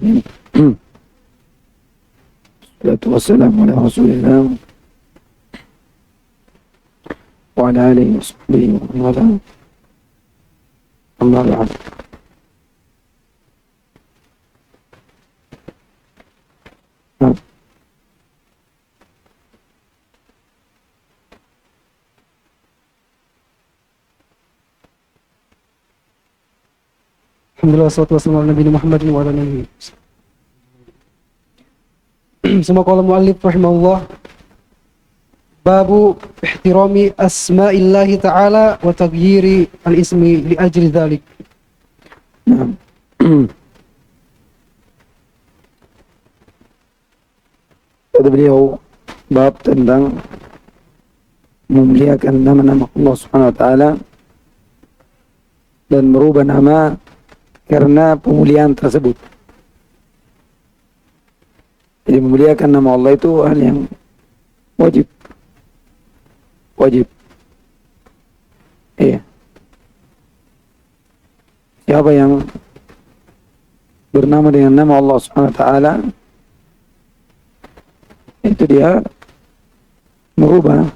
alamin. Wassalatu wassalamu ala Rasulillah wa ala alihi wa sahbihi wa man wala. Amma ba'd. Alhamdulillah, wassalatu wassalamu ala Nabi Muhammad wa ala alihi. Summa qala muallif rahimahullah, babu ihtirami asma'illahi ta'ala wa taghyiri al-ismi li ajli dhalik. Kata beliau, bab tentang memuliakan nama-nama Allah Subhanahu wa taala dan merubah nama karena pemuliaan tersebut. Jadi memuliakan nama Allah itu hal yang wajib. Iya. Siapa yang bernama dengan nama Allah Subhanahu wa taala, itu dia merubah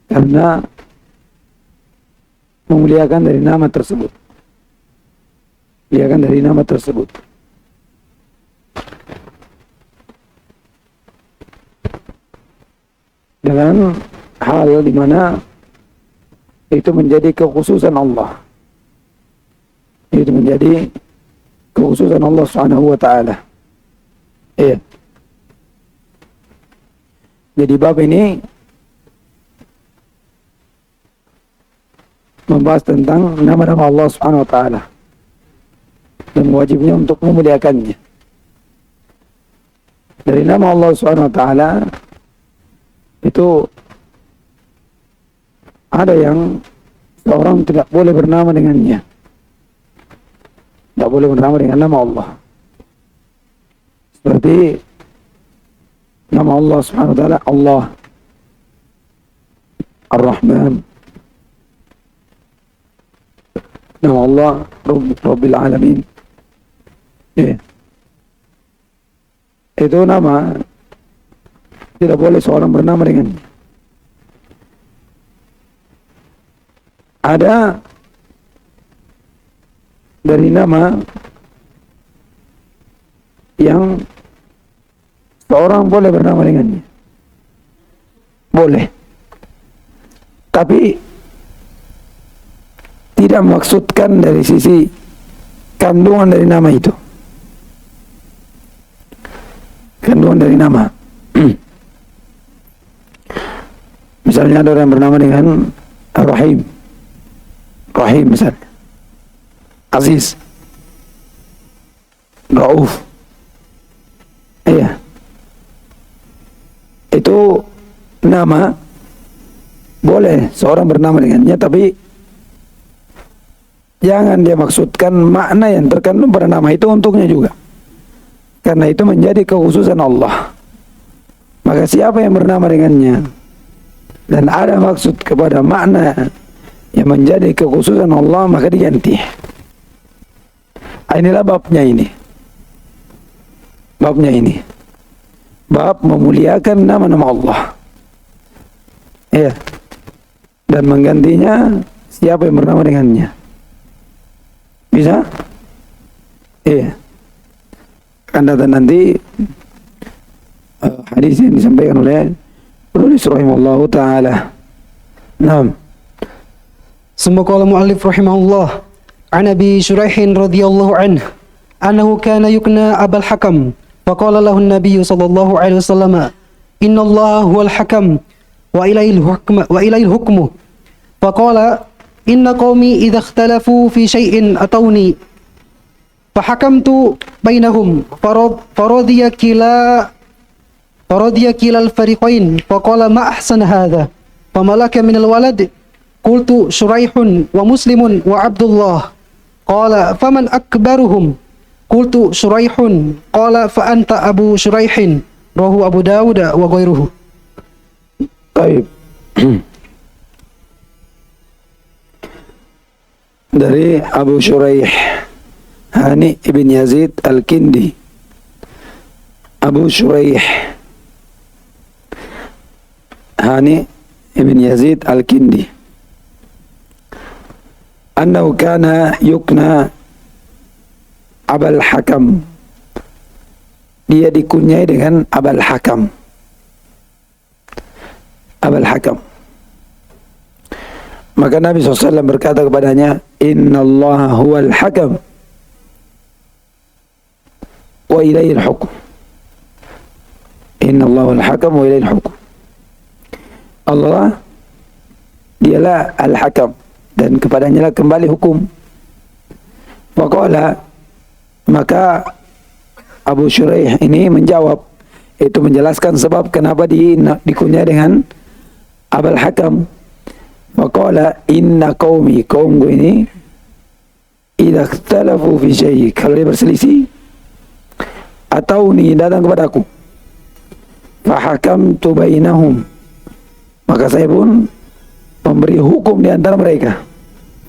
karena memuliakan dari nama tersebut. Muliakan dari nama tersebut. Dengan hal di mana itu menjadi kekhususan Allah. Itu menjadi kekhususan Allah Subhanahu wa taala. Iya. Jadi bab ini membahas tentang nama-nama Allah Subhanahu wa taala dan wajibnya untuk memuliakannya. Dari nama Allah Subhanahu wa taala itu ada yang seorang tidak boleh bernama dengannya. Tidak boleh bernama dengan nama Allah. Seperti nama Allah Subhanahu wa taala, Allah Ar-Rahman. Nama Allah Rabbil Alamin. Itu nama tidak boleh seorang bernama dengannya. Ada dari nama yang seorang boleh bernama dengannya. Boleh. Tapi tidak maksudkan dari sisi kandungan dari nama itu. Kandungan dari nama. Misalnya ada orang bernama dengan Ar-Rahim. Rahim misalnya. Aziz. Rauf. Iya. Itu nama boleh seorang bernama dengannya, tapi jangan dia maksudkan makna yang terkandung pada nama itu untuknya juga. Karena itu menjadi kekhususan Allah. Maka siapa yang bernama dengannya dan ada maksud kepada makna yang menjadi kekhususan Allah, maka diganti. Inilah babnya ini. Babnya ini. Bab memuliakan nama-nama Allah. Iya. Dan menggantinya siapa yang bernama dengannya. Bisa? Iya. Akan datang nanti hadis yang disampaikan oleh penulis rahimahullah ta'ala. Naam. Summa qala muallif rahimahullah, an Abi Shuraihin radhiyallahu anhu annahu kana yukna Abul Hakam, faqala lahu an-nabiy sallallahu alaihi wasallam, inna Allah huwal hakam wa ilayhi hukmu. Faqala inna qaumi idha ikhtalafu fi shay'in atawni fahakamtu bainahum faradiya kila al-fariqain faqala ma ahsana hadha famalaka min al-walad qultu Shuraihun wa Muslimun wa Abdullah qala faman akbaruhum qultu Shuraihun qala fa anta Abu Shuraihin rawahu Abu Dawud wa ghairuhu. Baik. Dari Abu Shuraih Hani ibn Yazid Al-Kindi Abu Shuraih Hani ibn Yazid al-Kindi annahu kana yukna Abul Hakam, dia dikunyai dengan Abul Hakam. Abul Hakam. Maka Nabi SAW berkata kepadanya, Inna Allah huwal hakam wa ilayhil hukum. Inna Allah huwal hakam wa ilayhil hukum. Allah dialah al-hakam dan kepadanya lah kembali hukum. Faqala, maka Abu Shuraih ini menjawab, itu menjelaskan sebab kenapa dikunyai dengan Abul Hakam. Faqala inna qaumi, kaumku ini idza ikhtalafu fi syai', kalau dia berselisih atau ni datang kepadaku, fa hakamtu bainahum, maka saya pun memberi hukum di antara mereka.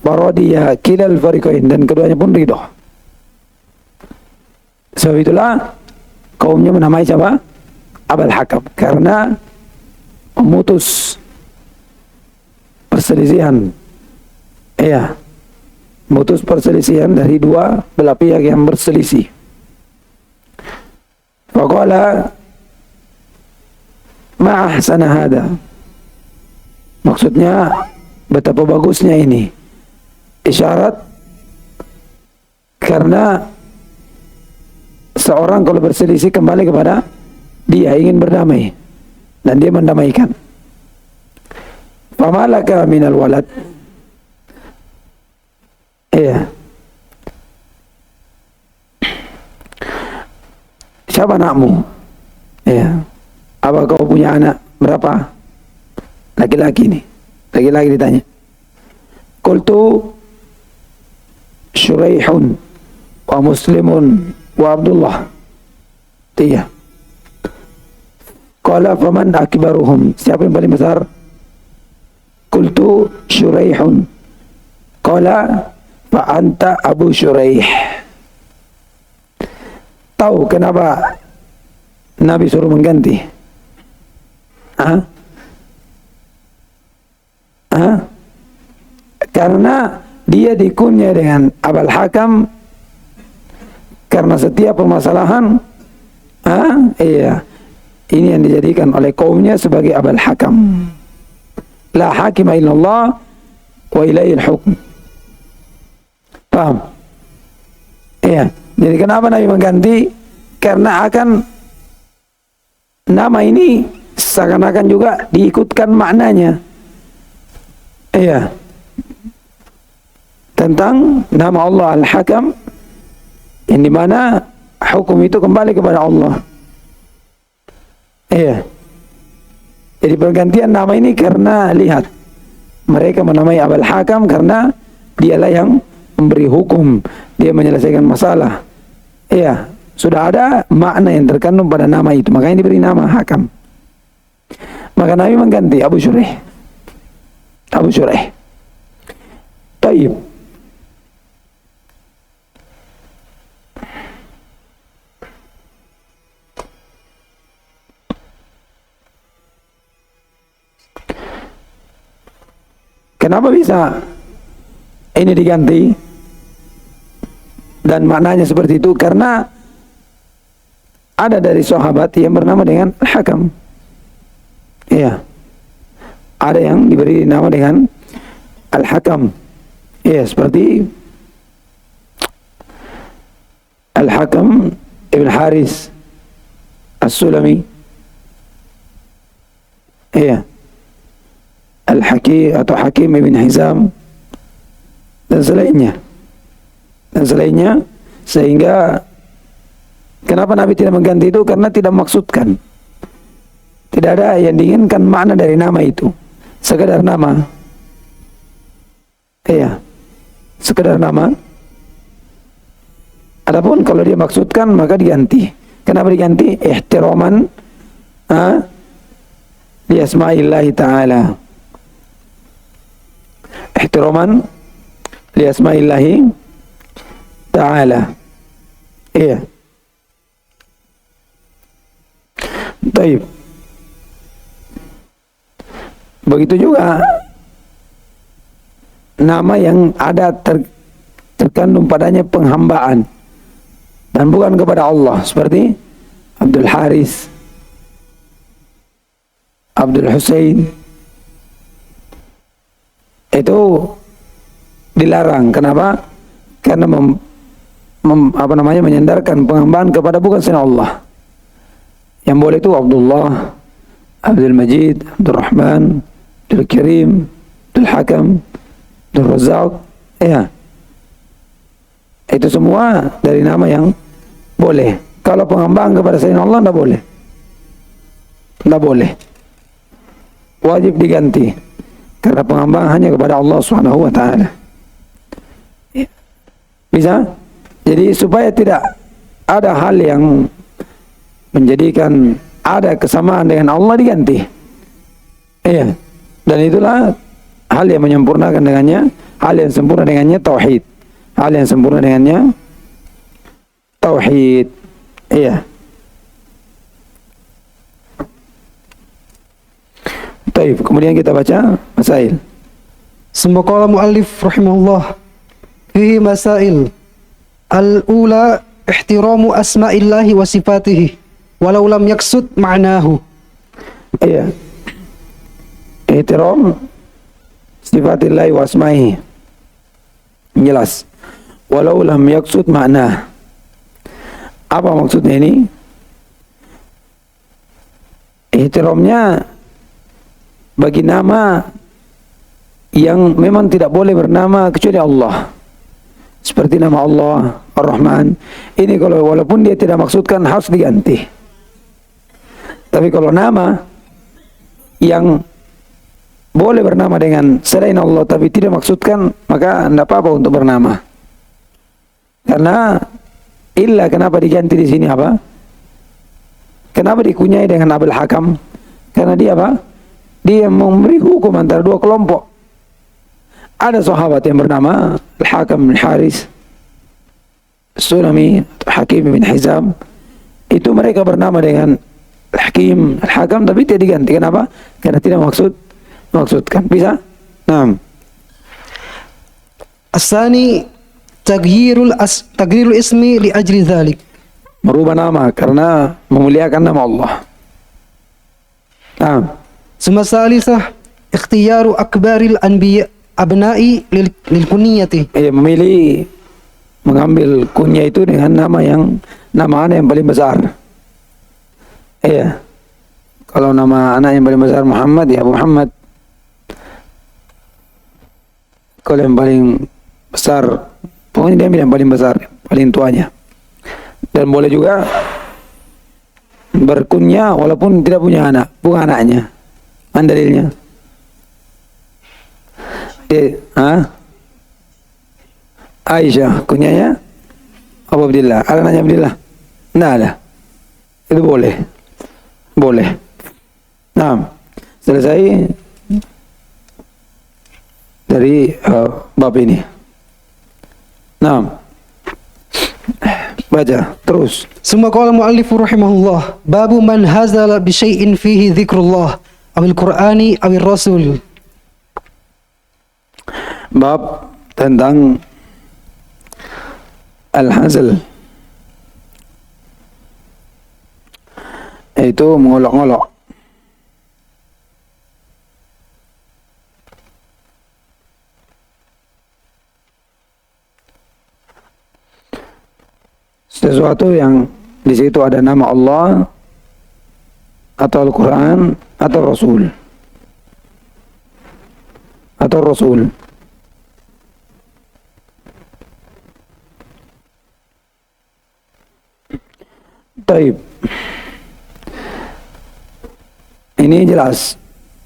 Faradiya kilal fariqain, dan keduanya pun ridho. Sebab itulah kaumnya menamai siapa? Abul Hakam, karena memutus perselisihan. Iya, memutus perselisihan dari dua belah pihak yang berselisih. Faqala ma ahsana hada, maksudnya betapa bagusnya ini. Isyarat karena seorang kalau berselisih kembali kepada dia, ingin berdamai, dan dia mendamaikan. Famalaka minal walad, iya, siapa anakmu? Iya, apa kau punya anak berapa? Laki-laki nih, laki-laki ditanya. Qultu Shuraihun wa Muslimun wa Abdullah. Iya. Qala faman akbaruhum, siapa yang paling besar? Qultu Shuraihun. Qala fa anta Abu Shuraih. Tahu kenapa Nabi suruh mengganti? Karena dia dikunyai dengan Abul Hakam, karena setiap permasalahan iya, ini yang dijadikan oleh kaumnya sebagai Abul Hakam. La hakima illallah wa ilayhil hukm. Paham? Iya. Jadi kenapa Nabi mengganti? Karena akan nama ini seakan-akan juga diikutkan maknanya. Iya. Tentang nama Allah Al-Hakam, yang dimana hukum itu kembali kepada Allah. Iya. Jadi pergantian nama ini karena lihat, mereka menamai Abul Hakam karena dialah yang memberi hukum, dia menyelesaikan masalah. Iya, sudah ada makna yang terkandung pada nama itu, makanya diberi nama Hakam. Maka Nabi mengganti Abu Shuraih. Abu Shuraih. Taib. Kenapa bisa ini diganti dan maknanya seperti itu? Karena ada dari sahabat yang bernama dengan Al-Hakam. Iya. Ada yang diberi nama dengan Al-Hakam. Iya, seperti Al-Hakam Ibn Haris As-Sulami. Iya. Al-Hakim atau Hakim Ibn Hizam dan selainnya, sehingga kenapa Nabi tidak mengganti itu? Karena tidak maksudkan, tidak ada yang diinginkan makna dari nama itu, sekedar nama. Iya, sekedar nama. Adapun kalau dia maksudkan maka diganti. Kenapa diganti? Ihtiraman li asma'illahi ta'ala. Ihtiraman li asma'illahi ta'ala. Iya. Taib. Begitu juga nama yang ada terkandung padanya penghambaan dan bukan kepada Allah, seperti Abdul Haris, Abdul Hussein, itu dilarang. Kenapa? Karena menyandarkan penghambaan kepada bukan selain Allah. Yang boleh itu Abdullah, Abdul Majid, Abdul Rahman, Abdul Karim, Abdul Hakam, Abdul Razak, ya. Itu semua dari nama yang boleh. Kalau penghambaan kepada selain Allah tidak boleh. Tidak boleh. Wajib diganti. Karena penghambaan hanya kepada Allah Subhanahu wa taala. Bisa? Jadi supaya tidak ada hal yang menjadikan ada kesamaan dengan Allah, diganti. Iya. Dan itulah hal yang menyempurnakan dengannya, hal yang sempurna dengannya tauhid. Hal yang sempurna dengannya tauhid. Iya. Baik, kemudian kita baca masail. Summa qala muallif rahimahullah fihi masail. Al-ula ihtiramu asma'illahi wa sifatihi walau lam yaksud ma'nahu. Iya. Ihtiram sifatillahi wa asma'ihi. Jelas. Walau lam yaksud makna. Apa maksudnya ini? Ihtiramnya bagi nama yang memang tidak boleh bernama kecuali Allah. Seperti nama Allah Ar-Rahman. Ini kalau walaupun dia tidak maksudkan harus diganti. Tapi kalau nama yang boleh bernama dengan selain Allah tapi tidak maksudkan, maka tidak apa-apa untuk bernama. Karena illa kenapa diganti di sini apa? Kenapa dikunyai dengan Abul Hakam? Karena dia apa? Dia memberi hukum antara dua kelompok. Ada sahabat yang bernama Al-Hakam bin Haris, Sulami, Hakim bin Hizam. Itu mereka bernama dengan Al-Hakim, Al-Hakam, tapi tidak diganti. Kenapa? Karena tidak maksudkan. Bisa? Nah. Asani taghyirul ismi li ajli dzalik. Merubah nama karena memuliakan nama Allah. Nah. Summa salisah ikhtiyaru akbaril anbiya abna'i lil kunyati. Memilih mengambil kunyah itu dengan nama anak yang paling besar. Iya. Kalau nama anak yang paling besar Muhammad, ya Abu Muhammad. Kalau yang paling besar, pokoknya dia ambil yang paling besar, paling tuanya. Dan boleh juga berkunyah walaupun tidak punya anak, bukan anaknya. Mana dalilnya? Aisyah, kunyahnya Abu Abdillah. Ada nanya Abdillah? Nggak ada. Itu boleh. Boleh. Nah, selesai dari bab ini. Nah, baca terus. Summa qala muallif rahimahullah babu man hazala bi syai'in fihi dzikrullah awil qur'ani awil rasul. Bab tentang al-hazal, yaitu mengolok-olok. Sesuatu yang di situ ada nama Allah atau Al-Quran atau Rasul. Atau Rasul. Taib. Ini jelas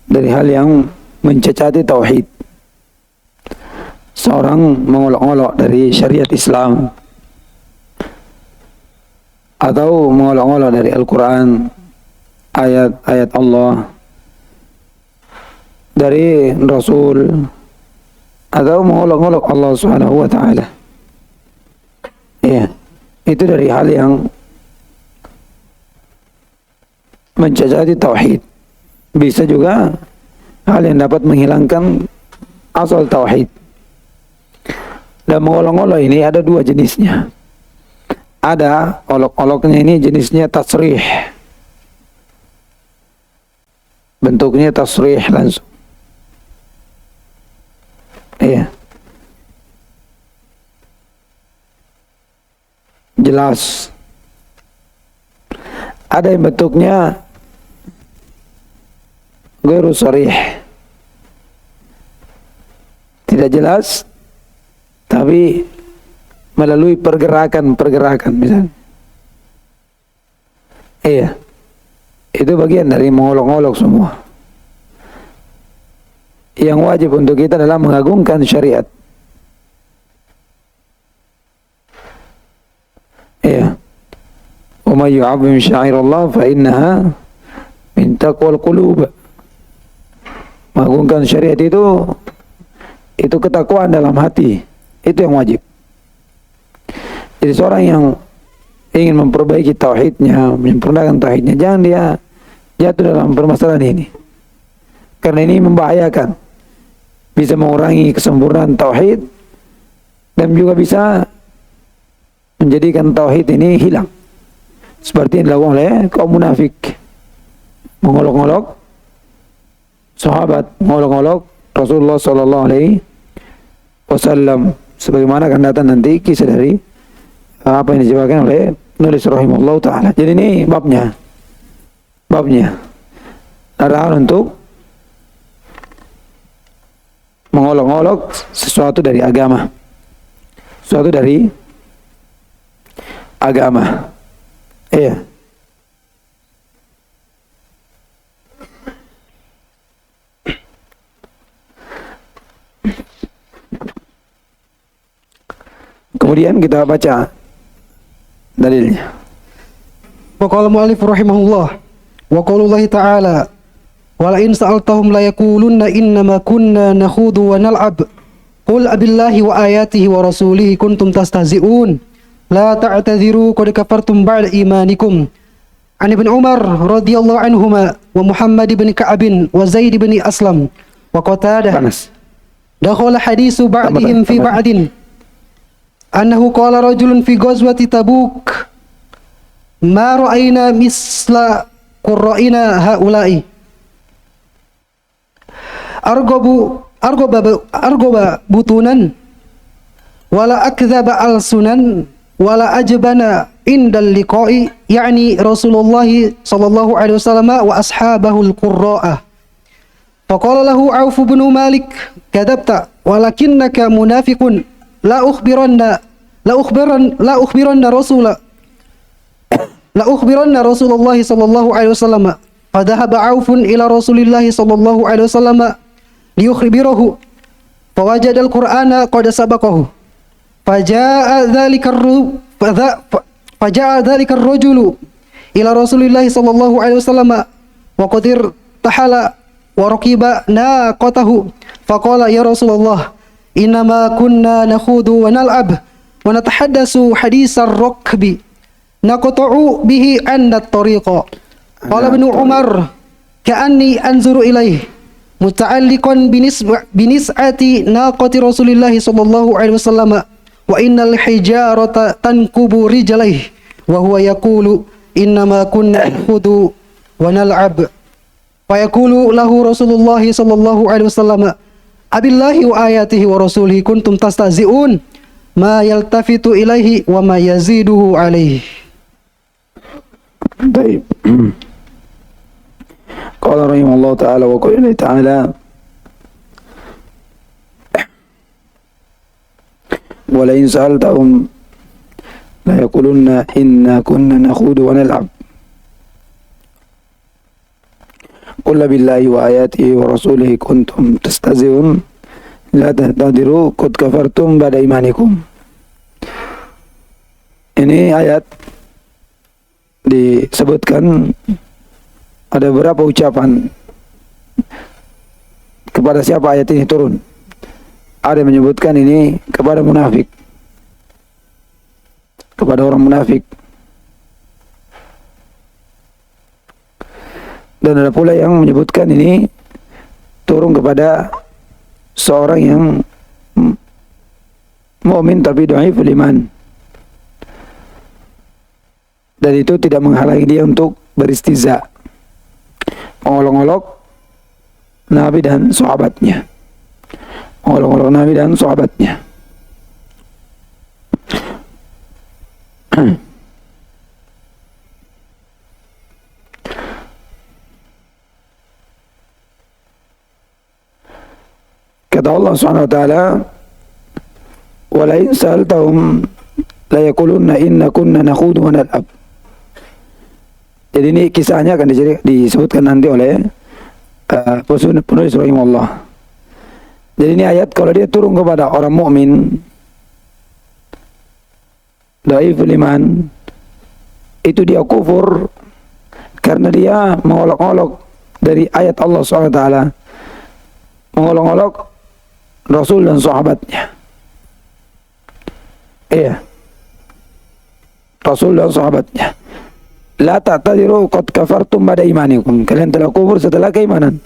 dari hal yang mencacati tauhid. Seorang mengolok-olok dari syariat Islam atau mengolok-olok dari Al-Quran, ayat-ayat Allah, dari Rasul, atau mengolok-olok Allah Subhanahu wa ta'ala. Ya, itu dari hal yang mencacati tauhid. Bisa juga hal yang dapat menghilangkan asal tauhid. Dan mengolok-olok ini ada dua jenisnya. Ada olok-oloknya ini jenisnya tasrih. Bentuknya tasrih langsung. Iya. Jelas. Ada yang bentuknya ghairu sharih. Tidak jelas, tapi melalui pergerakan misalnya. Iya. Itu bagian dari mengolok-olok semua. Yang wajib untuk kita adalah mengagungkan syariat. Iya. Wa may yu'azzim sya'airallah fa innaha min taqwal qulub. Mengagungkan syariat itu ketakwaan dalam hati. Itu yang wajib. Jadi seorang yang ingin memperbaiki tauhidnya, menyempurnakan tauhidnya, jangan dia jatuh dalam permasalahan ini. Karena ini membahayakan. Bisa mengurangi kesempurnaan tauhid dan juga bisa menjadikan tauhid ini hilang. Seperti yang dilakukan oleh kaum munafik. Mengolok-olok sahabat, mengolok-olok Rasulullah sallallahu alaihi wasallam. Sebagaimana akan datang nanti kisah dari apa yang dijelaskan oleh penulis rahimahullah ta'ala. Jadi ini babnya larangan untuk mengolok-olok sesuatu dari agama, iya. Kemudian kita baca dalilnya. Wa qala mu'allif rahimahullah wa qaulullahi ta'ala wa la in sa'altahum la yaqulunna innama kunna nakhudu wa nal'ab qul abillahi wa ayatihi wa rasulihi kuntum tastahzi'un la ta'tadhiru qad kafartum ba'da imanikum. An Ibn Umar radhiyallahu anhuma wa Muhammad ibn Ka'ab wa Zaid ibn Aslam wa Qatadah dakhala haditsu ba'dihim fi ba'din annahu qala rajulun fi ghazwati Tabuk ma ra'ayna misla qurra'ina haula'i argoba butunan wala akdzaba alsunan wala ajbana indal liqa'i yani Rasulullah sallallahu alaihi wasallam wa ashabahu alqurra'a faqala lahu Auf bin Malik kadabta walakinnaka munafiqun la ukhbiranna Rasulullah sallallahu alaihi wasallam fadhahaba Aufun ila Rasulillah sallallahu alaihi wasallam liyukhbirahu fawajada al-Qur'ana qad sabaqahu faja'a dhalika ar-rajulu ila Rasulillah sallallahu alaihi wasallam wa qadir tahala wa raqiba naqatahu faqala ya Rasulullah innama kunna nakhudu wa nal'ab wa natahaddasu hadisar rakbi naqta'u bihi anna at-tariqa qala Ibn Umar ka'anni anzuru ilayhi muta'alliqan binis'ati naqati Rasulillah sallallahu alaihi wasallam wa innal hijarata tankubu rijlaihi wa huwa yaqulu innama kunna nakhudu wa nal'ab fa yaqulu lahu Rasulullah sallallahu alaihi wasallam abillahi wa ayatihi wa rasulihi kuntum tastahzi'un ma yaltafitu ilaihi wa ma yaziduhu alaihi. Baik. Qala rahimahullah ta'ala wa qala ta'ala wa la in sa'altahum la yaqulunna inna kunna nakhudu wa nal'ab qul billahi wa ayatihi wa rasulihi kuntum tastahzi'un la tahtadiru qad kafartum ba'da imanikum. Ini ayat disebutkan ada beberapa ucapan kepada siapa ayat ini turun. Ada yang menyebutkan ini kepada munafik, kepada orang munafik. Dan ada pula yang menyebutkan ini turun kepada seorang yang mukmin tapi dhaiful iman. Dan itu tidak menghalangi dia untuk beristiza, mengolok-olok Nabi dan sahabatnya. Mengolok-olok Nabi dan sahabatnya. Kata Allah Subhanahu wa taala, "Wa la in sa'altahum la yaqulunna inna kunna nakhudu wa nal'ab." Jadi ini kisahnya akan disebutkan nanti oleh penulis rahimahullah. Jadi ini ayat kalau dia turun kepada orang mukmin dhaiful iman, itu dia kufur karena dia mengolok-olok dari ayat Allah SWT, mengolok-olok Rasul dan sahabatnya. Iya, Rasul dan sahabatnya. La ta'tadiru qad kafartum ba'da imanikum. Kalian telah kufur setelah keimanan.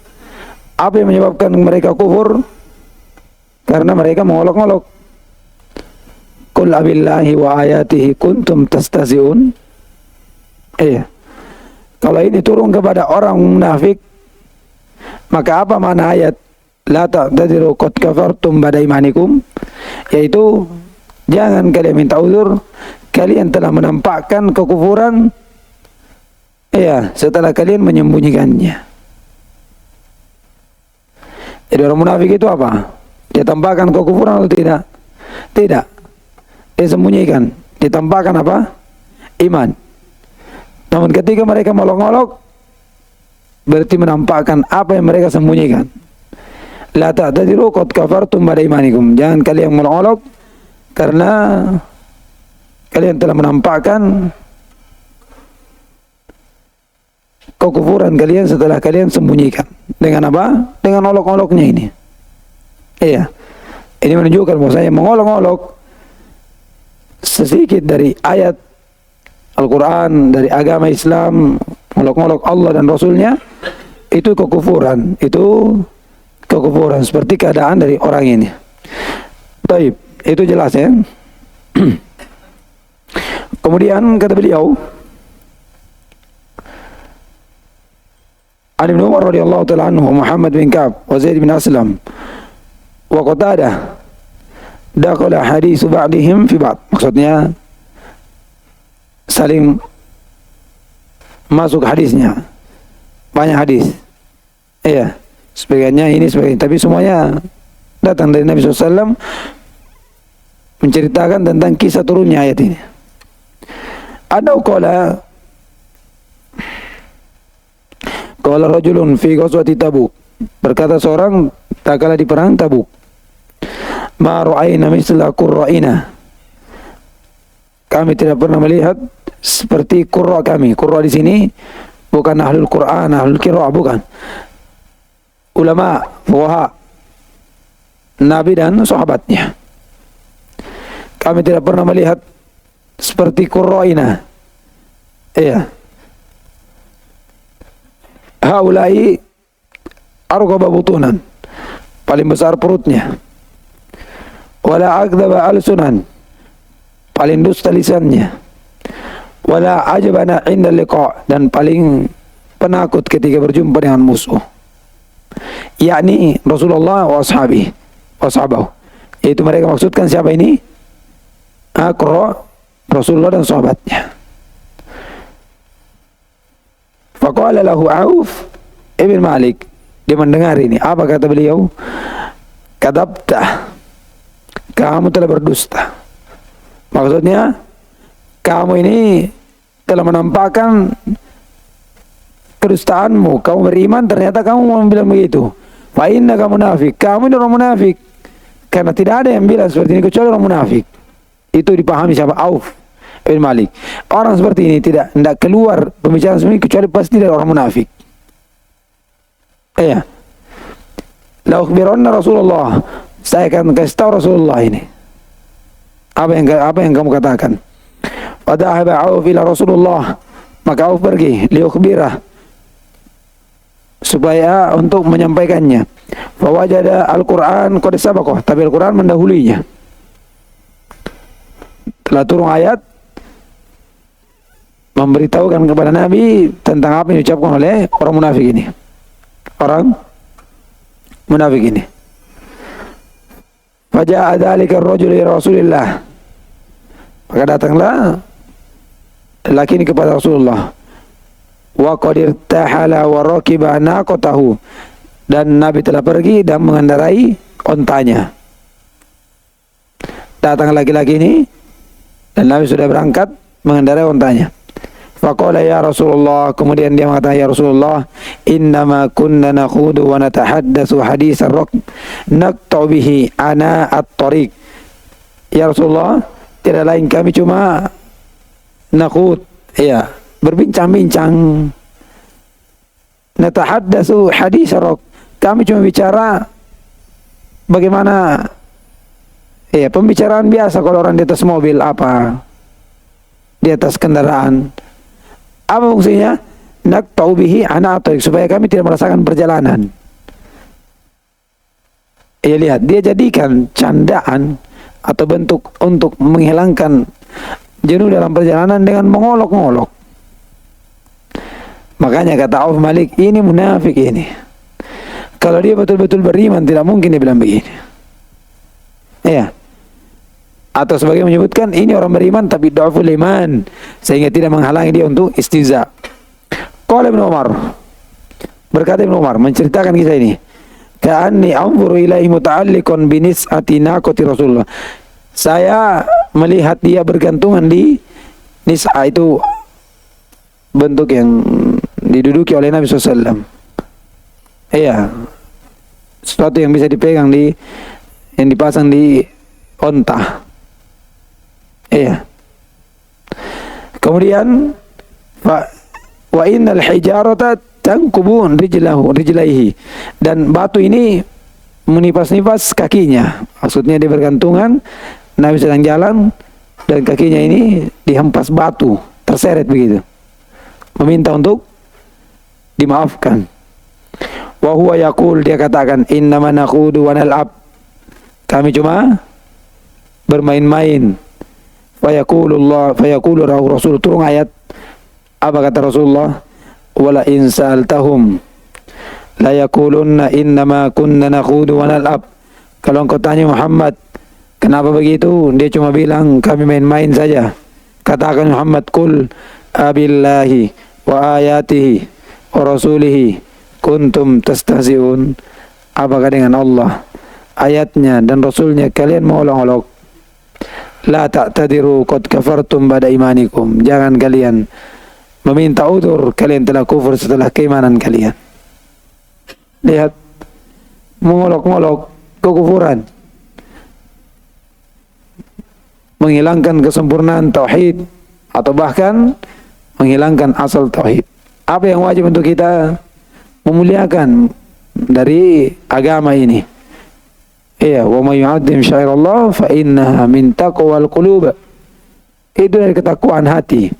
Apa yang menyebabkan mereka kufur? Karena mereka mengolok-olok. Qul abillahi wa ayatihi kuntum tastahzi'un. Iya. Kalau ini turun kepada orang munafik, maka apa makna ayat la ta'tadiru qad kafartum ba'da imanikum? Yaitu jangan kalian minta uzur, kalian telah menampakkan kekufuran setelah kalian menyembunyikannya. Jadi orang munafik itu apa? Dia tampakkan kekufuran atau tidak? Tidak. Dia sembunyikan. Dia tampakkan apa? Iman. Namun ketika mereka molok-molok, berarti menampakkan apa yang mereka sembunyikan. La ta'tadiru qad kafartum ba'da imanikum. Jangan kalian molok-molok karena kalian telah menampakkan kekufuran kalian setelah kalian sembunyikan. Dengan apa? Dengan olok-oloknya ini. Iya. Ini menunjukkan bahwa saya mengolok-olok sedikit dari ayat Al-Quran, dari agama Islam, mengolok-olok Allah dan Rasulnya, itu kekufuran. Itu kekufuran. Seperti keadaan dari orang ini. Baik, itu jelas ya. Kemudian kata beliau, Ali bin Umar radhiyallahu ta'ala anhu, Muhammad bin Ka'ab, wa Zaid bin Aslam, wa Qatadah, dakhala hadithu ba'dihim fi ba'd. Maksudnya saling masuk hadisnya. Banyak hadis. Iya, sebagiannya ini, sebagian, tapi semuanya datang dari Nabi SAW menceritakan tentang kisah turunnya ayat ini. Ada qala rajulun fi ghazwati Tabuk. Berkata seorang tatkala di perang Tabuk, ma ra'ayna misla qurra'ina. Kami tidak pernah melihat seperti qurra kami. Qurra di sini bukan ahlul Quran, ahlul qiraah, bukan. Ulama, fuqaha, Nabi dan sahabatnya. Kami tidak pernah melihat seperti qurra'ina. Iya. Haulai arghaba butunan, paling besar perutnya. Wala akdzaba alsunan, paling dusta lisannya. Wala ajbana inda liqa, dan paling penakut ketika berjumpa dengan musuh. Yakni Rasulullah wa ashabahu. Yaitu mereka maksudkan siapa ini? Rasulullah dan sahabatnya. Faqala lahu Auf ibn Malik. Dia mendengar ini. Apa kata beliau? Kadzabta, kamu telah berdusta. Maksudnya, kamu ini telah menampakkan kedustaanmu. Kamu beriman, ternyata kamu mau bilang begitu. Fa innaka munafik. Kamu ini orang munafik. Karena tidak ada yang bilang seperti ini kecuali orang munafik. Itu dipahami siapa? Auf bin Malik. Orang seperti ini tidak keluar pembicaraan seperti ini kecuali pasti dari orang munafik. Iya. La ukhbiranna Rasulullah. Saya akan kasih tahu Rasulullah ini. Apa yang kamu katakan? Wa dhahaba Auf ila Rasulullah. Maka Auf pergi li ukhbirah supaya untuk menyampaikannya. Fawajada Al-Quran qad sabaqah, tapi Al-Quran mendahulinya. Telah turun ayat memberitahukan kepada Nabi tentang apa yang diucapkan oleh orang munafik ini. Orang munafik ini. Faja'a dzalika ar-rajulu ila Rasulillah. Maka datanglah laki ini kepada Rasulullah. Wa qad irtahala wa rakiba naqatahu, dan Nabi telah pergi dan mengendarai ontanya. Datang laki-laki ini dan Nabi sudah berangkat mengendarai ontanya. Faqala ya Rasulullah, kemudian dia mengatakan, ya Rasulullah, innama kunna nakhudu wa natahaddatsu haditsar rakb naqta bihi ana at-tariq. Ya Rasulullah, tidak lain kami cuma nakhud, ya, berbincang-bincang. Natahaddatsu haditsar rakb, kami cuma bicara bagaimana, ya, pembicaraan biasa kalau orang di atas mobil, apa, di atas kendaraan. Apa fungsinya? Naqta'u bihi ana at-tariq, supaya kami tidak merasakan perjalanan. Ya, lihat, dia jadikan candaan atau bentuk untuk menghilangkan jenuh dalam perjalanan dengan mengolok-ngolok. Makanya kata Auf Malik, ini munafik ini. Kalau dia betul-betul beriman, tidak mungkin dia bilang begini. Ya. Atau sebagai menyebutkan ini orang beriman tapi dhaful iman, sehingga tidak menghalangi dia untuk istihza. Qala Ibnu Umar, berkata Ibnu Umar menceritakan kisah ini, ka'anni anzuru ilaihi muta'alliqan bi nis'ati naqati Rasulullah. Saya melihat dia bergantungan di nis'a, itu bentuk yang diduduki oleh Nabi SAW. Iya, sesuatu yang bisa dipegang yang dipasang di onta. Iya. Kemudian wa innal hijarata tankubu rijlaihi, dan batu ini menipas-nipas kakinya. Maksudnya dia bergantungan, Nabi sedang jalan dan kakinya ini dihempas batu, terseret begitu. Meminta untuk dimaafkan. Wa huwa yaqul, dia katakan, innama nakhudu wa nal'ab, kami cuma bermain-main. Fayaqulu Rasul, turun ayat. Apa kata Rasulullah? Wala in sa'altahum la yaqulunna innama kunna nakhudu wa nal'ab. Kalau engkau tanya Muhammad, kenapa begitu? Dia cuma bilang kami main-main saja. Katakan Muhammad, qul abillahi wa ayatihi wa rasulihi kuntum tastahzi'un. Apakah dengan Allah, ayatnya dan Rasulnya kalian mengolok-olok? La ta'tadiru qad kafartum ba'da imanikum. Jangan kalian meminta udzur, kalian telah kufur setelah keimanan kalian. Lihat, mengolok-olok kekufuran, menghilangkan kesempurnaan tauhid, atau bahkan menghilangkan asal tauhid. Apa yang wajib untuk kita memuliakan dari agama ini? Iya, wa may yu'azzim syairallah fa innaha min taqwal qulub. Itu dari ketakwaan hati.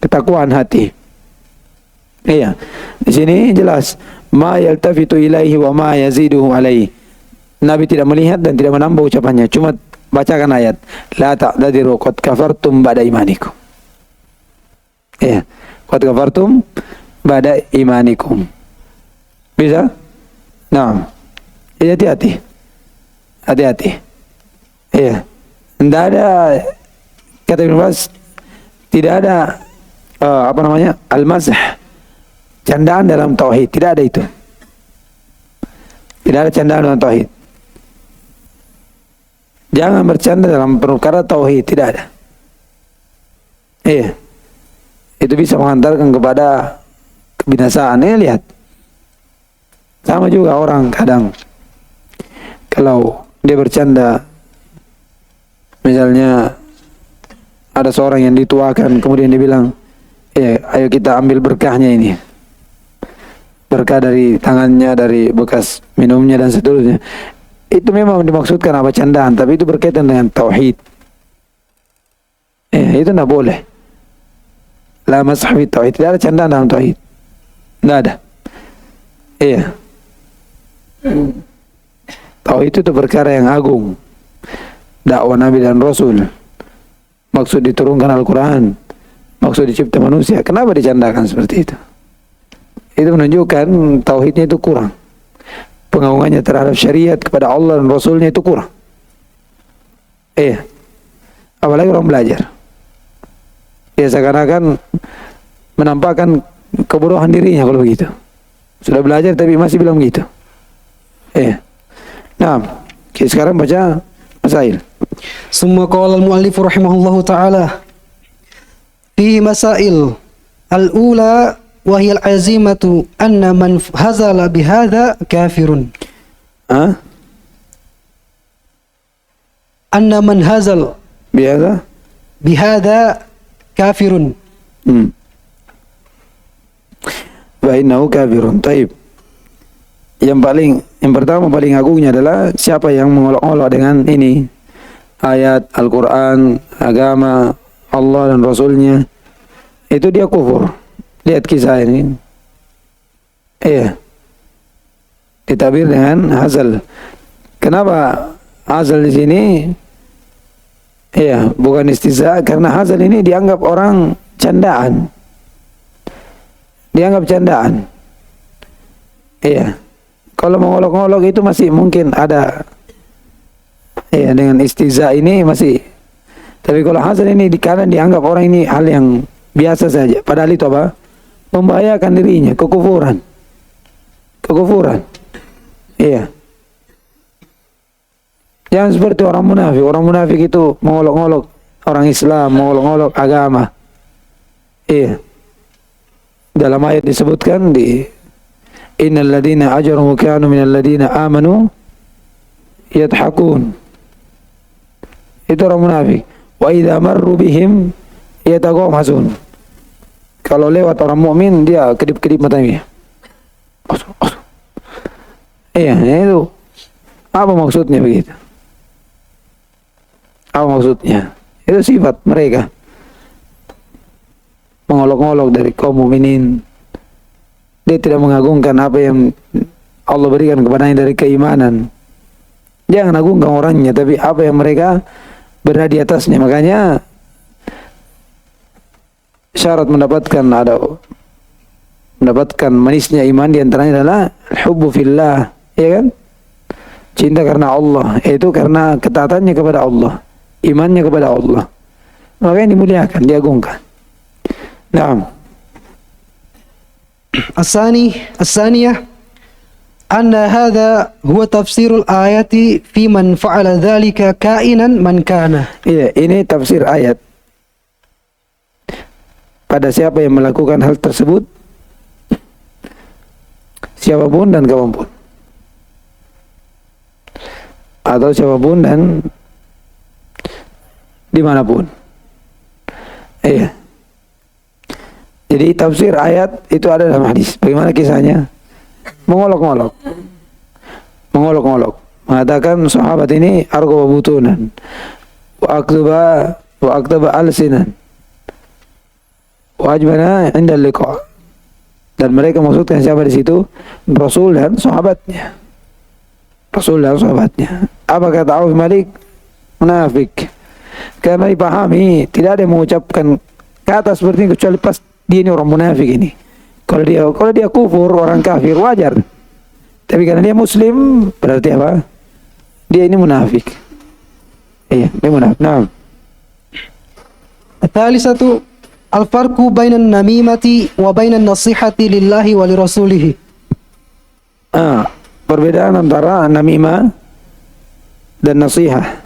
Ketakwaan hati. Iya. Di sini jelas, ma yaltafitu ilaihi wa ma yaziduhu alaihi. Nabi tidak melihat dan tidak menambah ucapannya, cuma bacakan ayat, la ta'tadiru qad kafartum ba'da imanikum. Iya, qad kafartum ba'da imanikum. Bisa? Nah, hati-hati. Hati-hati. Iya. Tidak ada, kata Ibnu Baz, tidak ada al-mazh, candaan dalam tauhid, tidak ada itu. Tidak ada candaan dalam tauhid. Jangan bercanda dalam perkara tauhid, tidak ada. Iya. Itu bisa mengantarkan kepada kebinasaan. Lihat. Sama juga orang kadang kalau dia bercanda, misalnya ada seorang yang dituakan, kemudian dia bilang, ayo kita ambil berkahnya ini, berkah dari tangannya, dari bekas minumnya dan seterusnya. Itu memang dimaksudkan apa, candaan, tapi itu berkaitan dengan tauhid. Itu tidak boleh. La masahwi tauhid, tidak ada candaan dalam tauhid, tidak ada. Iya. Tauhid itu perkara yang agung. Dakwah Nabi dan Rasul. Maksud diturunkan Al-Quran. Maksud dicipta manusia. Kenapa dicandakan seperti itu? Itu menunjukkan tauhidnya itu kurang. Pengagungannya terhadap syariat kepada Allah dan Rasulnya itu kurang. Iya. Apalagi orang belajar. Ya seakan-akan menampakkan kebodohan dirinya kalau begitu. Sudah belajar tapi masih bilang begitu. Nah, kita sekarang baca masail. Summa qala al-muallif rahimahullahu ta'ala fihi masail al-ula wa hiya al-azimatu anna man hazala bihadha kafirun. Anna man hazal bihadha kafirun. Wa innahu kafirun. Taib. Yang pertama paling agungnya adalah siapa yang mengolok-olok dengan ini ayat Al-Quran, agama Allah dan Rasulnya, itu dia kufur. Lihat kisah ini. Iya. Ditabir dengan hazal. Kenapa hazal di sini? Iya, bukan istihza, karena hazal ini dianggap orang candaan. Dianggap candaan. Iya. Kalau mengolok-olok itu masih mungkin ada. Iya, dengan istihza ini masih. Tapi kalau hazal ini karena dianggap orang ini hal yang biasa saja. Padahal itu apa? Membahayakan dirinya, kekufuran. Kekufuran. Iya. Jangan seperti orang munafik. Orang munafik itu mengolok-olok orang Islam, mengolok-olok agama. Iya. Dalam ayat disebutkan di innal ladina ajramu kanu minal ladina amanu yadhakun. Itu orang munafik. Wa idza marru bihim yataghamazun. Kalau lewat orang mukmin dia kedip-kedip matanya. Iya, itu. Apa maksudnya begitu? Apa maksudnya? Itu sifat mereka. Mengolok-olok dari kaum mukminin. Dia tidak mengagungkan apa yang Allah berikan kepadanya dari keimanan. Jangan agungkan orangnya, tapi apa yang mereka berada di atasnya. Makanya syarat mendapatkan manisnya iman di antaranya adalah hubbu fillah, ya kan? Cinta karena Allah, itu karena ketaatannya kepada Allah, imannya kepada Allah. Makanya dimuliakan, diagungkan. Naam. الثانية أن هذا هو تفسير الآية في من فعل ذلك كائنا من كان. Iya, ini tafsir ayat pada siapa yang melakukan hal tersebut, siapapun dan kapanpun, atau siapapun dan dimanapun. Iya. Jadi tafsir ayat itu ada dalam hadis. Bagaimana kisahnya? Mengolok-olok. Mengatakan sahabat ini argo butunan. Wa aktaba alsinan. Wa ajbana inda liqa. Dan mereka maksudkan siapa di situ? Rasul dan sahabatnya. Apa kata Auf Malik? Munafik. Karena dipahami tidak ada yang mengucapkan kata seperti ini kecuali pas dia ini orang munafik ini. Kalau dia kufur, orang kafir, wajar. Tapi karena dia muslim, berarti apa? Dia ini munafik. Iya, dia munafik. Nah. الثالثة الفرق بين النميمة وبين النصيحة لله ولرسوله. Perbedaan antara namimah dan nasihah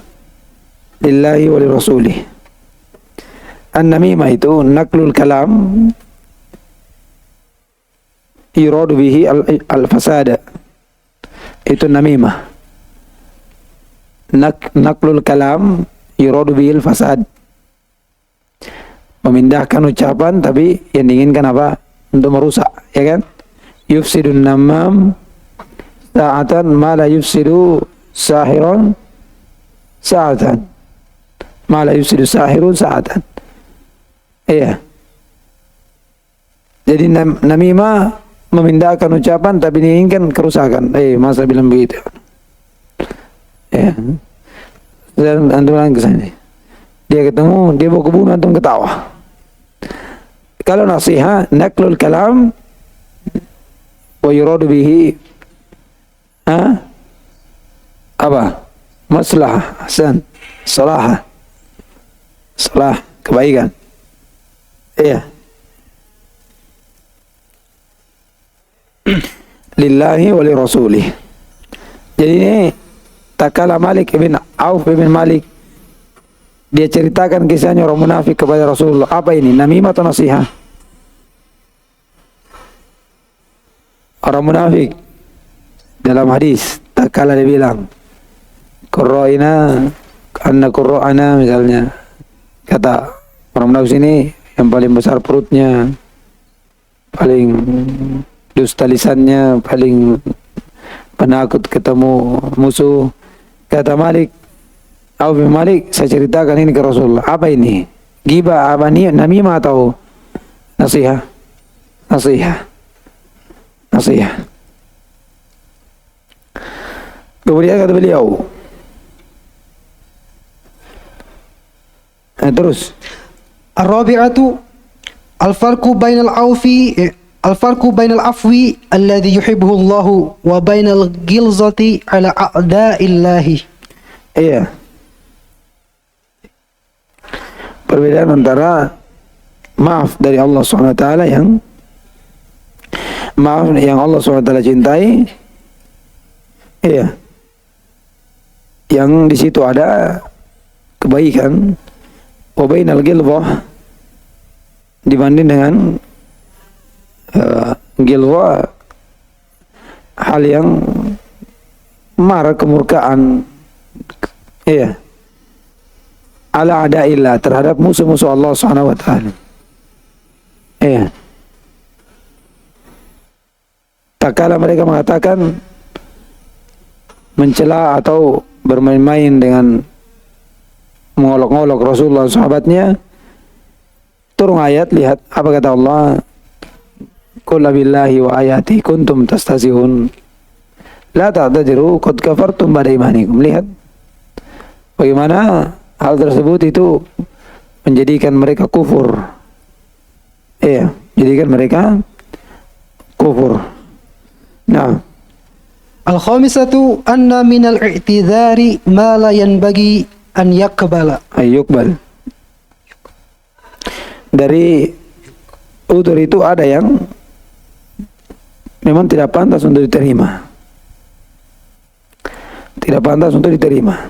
lillahi wa lirasulih. An-namimah itu naklul kalam yuradu bihi al-fasada. Itu namimah. Naklul kalam yuradu bihi al-fasad. Memindahkan ucapan tapi yang diinginkan apa? Untuk merusak, ya kan? Yufsidun namam sa'atan ma la yufsidu sahirun sa'atan. Ma la yufsidu sahirun sa'atan. Iya. Jadi namimah memindahkan ucapan tapi diinginkan kerusakan. Masa bilang begitu? Ya. Dan antum ke sini. Dia ketemu, dia mau kebunuh, antum ketawa. Kalau nasihat, naklul kalam wa yuradu bihi apa? Maslahah, hasan, salah, kebaikan. Iya. Lillahi wa li rasulih. Jadi ini takala Malik ibn Auf ibn Malik, dia ceritakan kisahnya orang munafik kepada Rasulullah. Apa ini? Namimah atau nasihat? Orang munafik dalam hadis takala dia bilang, qurra'ina anna qurra'ana, misalnya kata orang munafik ini yang paling besar perutnya, paling dusta lisannya, paling penakut ketemu musuh. Kata Malik, Auf bin Malik, saya ceritakan ini ke Rasulullah. Apa ini? Ghibah, apa nih? Namimah atau nasihat? Nasihat. Kemudian kata beliau, terus Ar-rabi'atu al-farqu bainal afwi alladhi yuhibbuhu Allah wa bainal ghilzati ala a'da'illahi. Iya. Perbedaan antara maaf dari Allah SWT yang Allah SWT cintai, iya, yang di situ ada kebaikan, wa bainal ghilzah, dibanding dengan ghilzah, hal yang marah, kemurkaan, iya, ala a'da'illah, terhadap musuh-musuh Allah Subhanahu wa taala. Iya. Tak kala mereka mengatakan, mencela atau bermain-main dengan mengolok-olok Rasulullah sahabatnya, turun ayat, lihat apa kata Allah, qul billahi wa ayati kuntum tastazihun la ta'tadiru qad kafartum ba'da imanikum. Lihat bagaimana hal tersebut itu menjadikan mereka kufur. Iya, menjadikan mereka kufur. Nah, Al-khamisatu anna minal i'tidhari ma la yanbaghi an yakbala. ayyukbal. Dari udzur itu ada yang memang tidak pantas untuk diterima. Tidak pantas untuk diterima.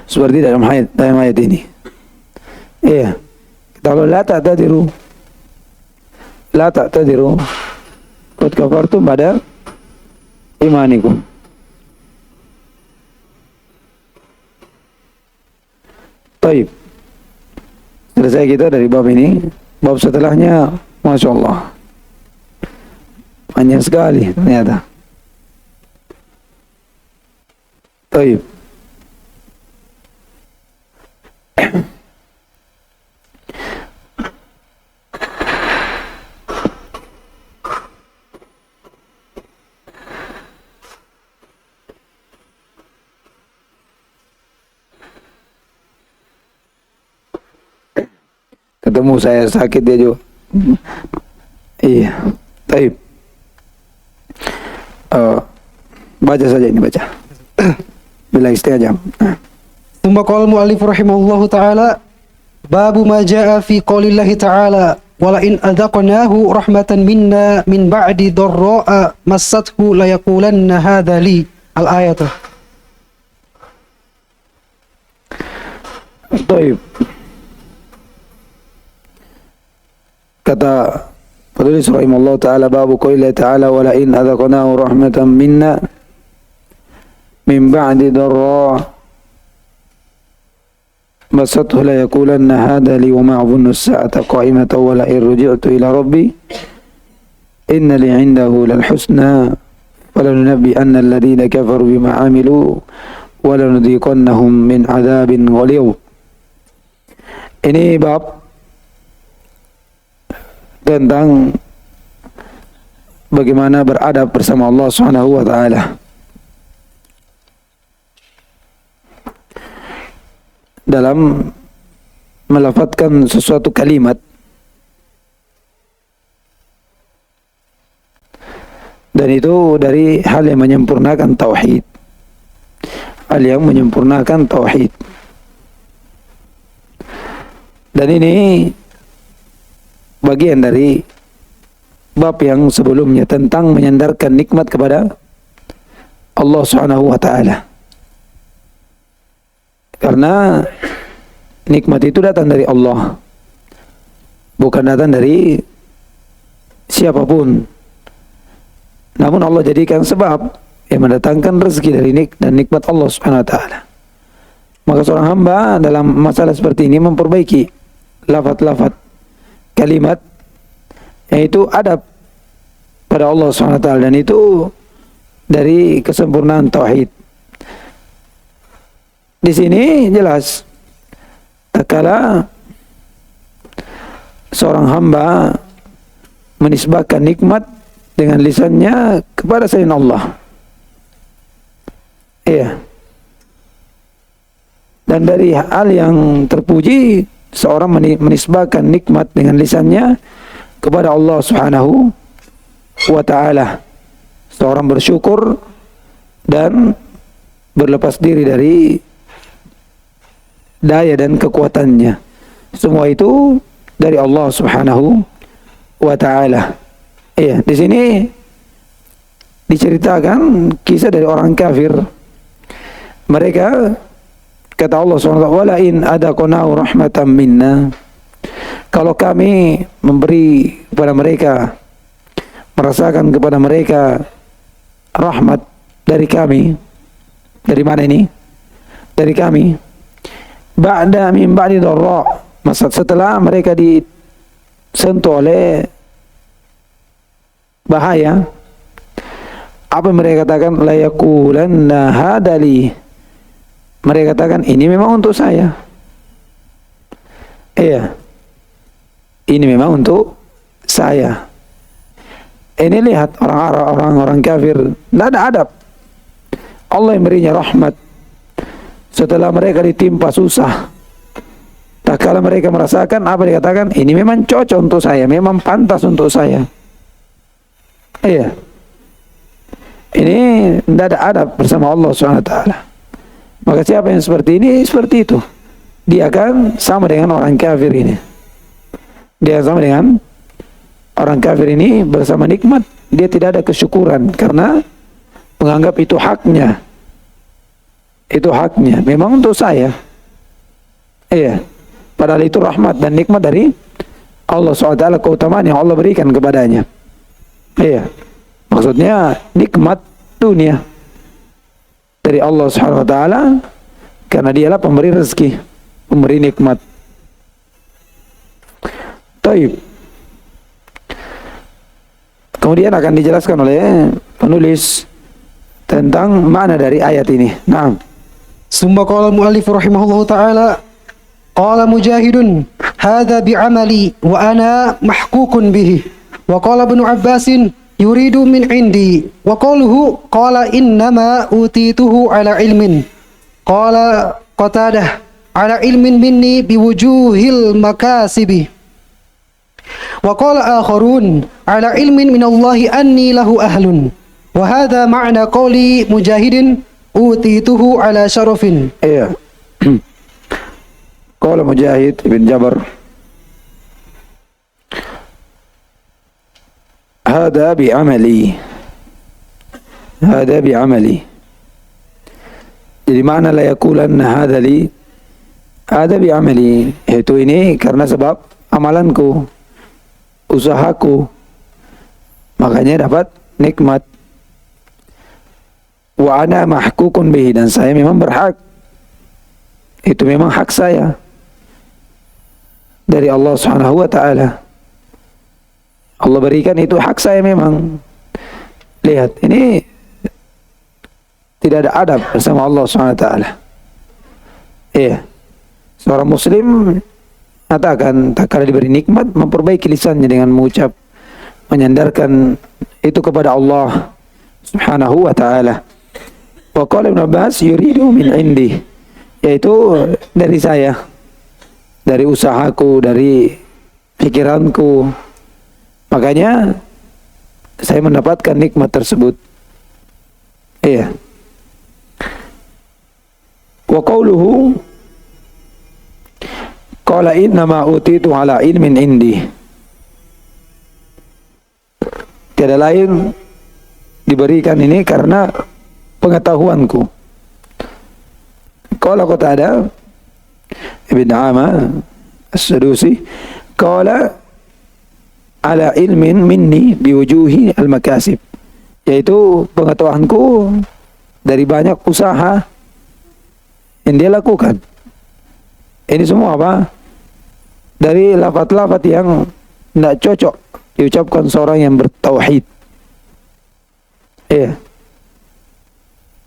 Seperti dalam ayat ini. Iya. Kalau la ta'tadiru qad kafartum ba'da imanikum. Baik. Selesai kita dari bab ini. Bab setelahnya, Masya Allah, banyak sekali ternyata. Baik. Ketemu saya sakit dia juga. Iya. Baik. Baca saja ini, baca. Bila setengah jam. Tsumma qala al-mu'allif rahimahullahu ta'ala babu ma jaa'a fi qoulillahi ta'ala wala in adzaqnahu rahmatan minna min ba'di dharra'a massathu la yaqulanna hadza li al-ayatu. Baik. Kata penulis rahimahullah ta'ala, babu qoulillahi ta'ala wala in adzaqnahu rahmatan minna min ba'di dharra masathu la yaqulanna hadha li wa ma adhunnu as-sa'ata qa'imatan wa la in ruji'tu ila rabbi inna li 'indahu lal husna falanunabbi'anna alladhina kafaru bima 'amilu wa lanudhiqannahum min 'adzabin ghalidh. Ini bab tentang bagaimana beradab bersama Allah Subhanahu wa taala. Dalam melafadzkan sesuatu kalimat, dan itu dari hal yang menyempurnakan tauhid. Hal yang menyempurnakan tauhid. Dan ini bagian dari bab yang sebelumnya tentang menyandarkan nikmat kepada Allah Subhanahu wa taala. Karena nikmat itu datang dari Allah, bukan datang dari siapapun. Namun Allah jadikan sebab yang mendatangkan rezeki dari nikmat Allah Subhanahu wa taala. Maka seorang hamba dalam masalah seperti ini memperbaiki lafaz-lafaz kalimat, yaitu adab pada Allah Subhanahu wa taala, dan itu dari kesempurnaan tauhid. Di sini jelas tatkala seorang hamba menisbahkan nikmat dengan lisannya kepada selain Allah. Iya. Dan dari hal yang terpuji, seorang menisbahkan nikmat dengan lisannya kepada Allah Subhanahu wa taala. Seorang bersyukur dan berlepas diri dari daya dan kekuatannya. Semua itu dari Allah Subhanahu wa taala. Iya, di sini diceritakan kisah dari orang kafir. Mereka, kata Allah SWT, wala in adaqnahu rahmatan minna, kalau kami memberi kepada mereka, merasakan kepada mereka rahmat dari kami. Dari mana ini? Dari kami. Ba'da min ba'di dharra, masa setelah mereka disentuh oleh bahaya, apa mereka katakan? La yaqulanna hadali, mereka katakan ini memang untuk saya. Iya, ini memang untuk saya. Ini lihat orang-orang kafir, tidak ada adab. Allah yang berinya rahmat setelah mereka ditimpa susah. Tak kala mereka merasakan, apa dikatakan? Ini memang cocok untuk saya, memang pantas untuk saya. Iya. Ini tidak ada adab bersama Allah SWT. Maka siapa yang seperti ini, seperti itu, dia akan sama dengan orang kafir ini. Dia sama dengan orang kafir ini bersama nikmat, dia tidak ada kesyukuran karena menganggap itu haknya. Itu haknya, memang untuk saya. Iya. Padahal itu rahmat dan nikmat dari Allah SWT, keutamaan yang Allah berikan kepadanya. Iya. Maksudnya nikmat dunia dari Allah SWT, karena dialah pemberi rezeki, pemberi nikmat. Taib. Kemudian akan dijelaskan oleh penulis tentang makna dari ayat ini. Naam. Summa qala al-muallif rahimahullahu ta'ala, qala Mujahidun hadha bi'amali wa ana mahkukun bihi, wa qala Ibnu Abbasin yuridu min indi, wa qaluhu qala innama utituhu ala ilmin, qala Qatadah ala ilmin minni biwujuhil makasibi, wa qala akharun ala ilmin minallahi anni lahu ahlun, wa hadha ma'na qawli Mujahidin utituhu ala syarafin. Iya. Qala Mujahid ibn Jabr, hada bi'amali, hada bi'amali. Jadi makna la yakulanna hada li, hada bi'amali, itu ini karena sebab amalanku, usahaku, makanya dapat nikmat. Wa ana mahkukun bihi, dan saya memang berhak, itu memang hak saya dari Allah Subhanahu wa ta'ala. Allah berikan itu hak saya memang. Lihat, ini tidak ada adab bersama Allah Subhanahu wa ta'ala. Iya. Seorang muslim katakan, tak kala diberi nikmat, memperbaiki lisannya dengan mengucap, menyandarkan itu kepada Allah Subhanahu wa ta'ala. Wa qala Ibnu Abbas yuridu min indi, yaitu dari saya, dari usahaku, dari pikiranku. Makanya saya mendapatkan nikmat tersebut. Iya. Wa qawluhu qala innama utitu ala ilmin indi, tiada lain diberikan ini karena pengetahuanku. Qala Qatadah Ibn Ama As-Sadusi qala ala ilmin minni biwujuhi al-makasib, yaitu pengetahuanku dari banyak usaha yang dia lakukan. Ini semua apa? Dari lafaz-lafaz yang tidak cocok diucapkan seorang yang bertauhid. Iya.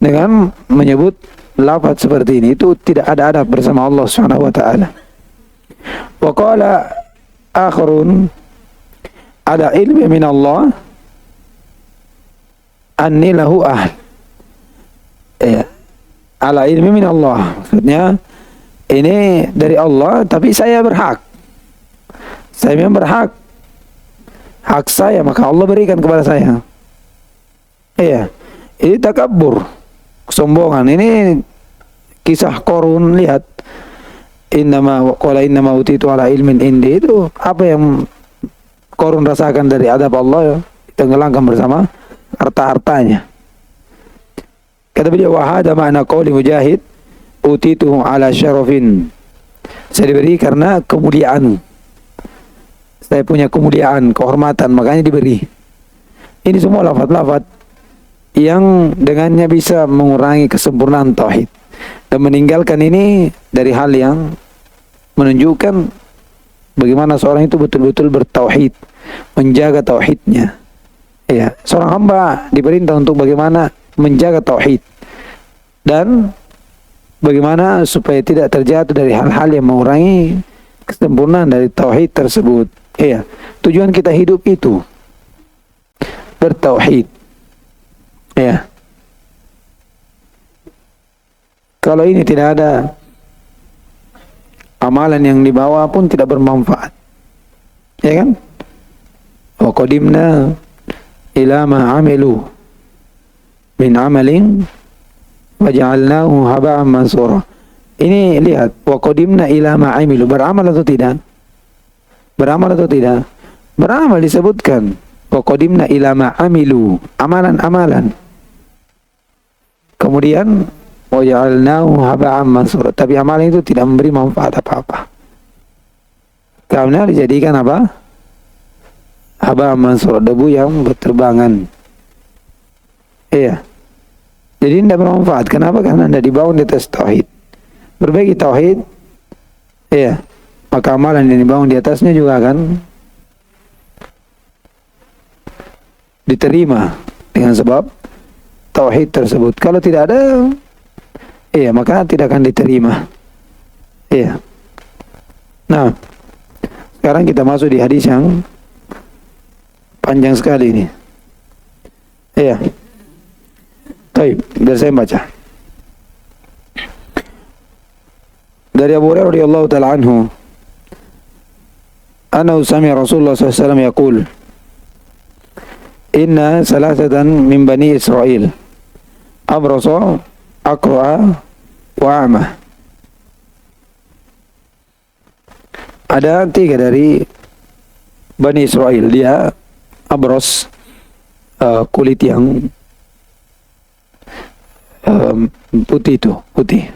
Dengan menyebut lafaz seperti ini, itu tidak ada adab bersama Allah Subhanahu wa ta'ala. Wa qala akharun ada ilmi min Allah anni lahu ahl. Ya. Ala ilmi min Allah, maksudnya ini dari Allah tapi saya berhak. Saya memang berhak. Hak saya maka Allah berikan kepada saya. Iya. Ini takabbur, kesombongan. Ini kisah Qarun, lihat. Innama utitu ala ilmin indi, itu apa yang Qarun rasakan dari adab Allah, ya, tenggelamkan bersama harta-hartanya. Kata beliau, wa hada makna qauli Mujahid utitu ala syarafin, saya diberi karena kemuliaan, saya punya kemuliaan, kehormatan, makanya diberi. Ini semua lafaz-lafaz yang dengannya bisa mengurangi kesempurnaan tauhid, dan meninggalkan ini dari hal yang menunjukkan bagaimana seorang itu betul-betul bertauhid, menjaga tauhidnya. Ya, seorang hamba diperintah untuk bagaimana menjaga tauhid dan bagaimana supaya tidak terjatuh dari hal-hal yang mengurangi kesempurnaan dari tauhid tersebut. Ya, tujuan kita hidup itu bertauhid. Ya. Kalau ini tidak ada, amalan yang dibawa pun tidak bermanfaat. Ya kan? Wa qadimna ila ma amilu min amalin waja'alnahu haba'an mansura. Ini lihat, wa qadimna ila ma amilu, beramal atau tidak? Beramal atau tidak? Beramal disebutkan. Wa qadimna ila ma amilu, amalan-amalan. Kemudian waja'alnahu haba'an mansura, tapi amalan itu tidak memberi manfaat apa-apa. Karena dijadikan apa? Haba'an mansura, debu yang berterbangan. Iya. Jadi tidak bermanfaat. Kenapa? Karena tidak dibangun di atas tauhid. Berbagi tauhid, iya, maka amalan yang dibangun di atasnya juga akan diterima dengan sebab tauhid tersebut. Kalau tidak ada, iya, maka tidak akan diterima. Iya. Nah, sekarang kita masuk di hadis yang panjang sekali ini. Iya. Baik, biar saya baca. Dari Abu Hurairah radhiyallahu taala anhu, annahu sami'a Rasulullah sallallahu alaihi wasallam yaqul, inna salasatan min bani Israil abrasa, aqra, wa a'ma. Ada 3 dari Bani Israel, dia abros, kulit yang putih, itu putih,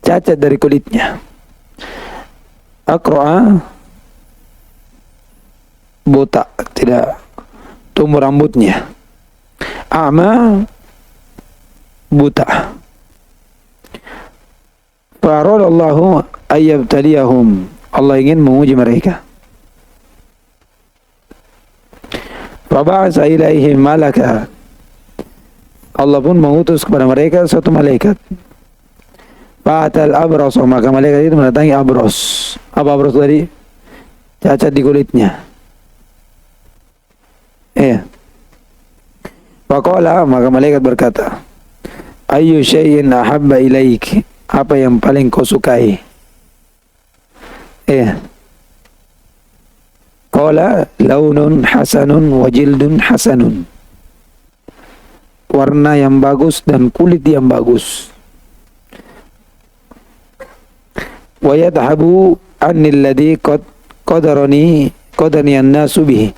cacat dari kulitnya. Aqra, botak, tidak tumbuh rambutnya. A'ma, buta. Fa'aradallahu ayyabtaliyahum, Allah ingin menguji mereka. Faba'asa ilaihim malaka, Allah pun mengutus kepada mereka suatu malaikat. Fa'atal abras, maka malaikat itu mendatangi abros. Apa abros tadi? Cacat di kulitnya. Iya. Faqala, maka malaikat berkata, ayyu syai'in ahabba ilaik, apa yang paling kau sukai? Qala launun hasanun wa jildun hasanun, warna yang bagus dan kulit yang bagus. Wa yadhabu anil ladhi qadarani an-nasu bihi,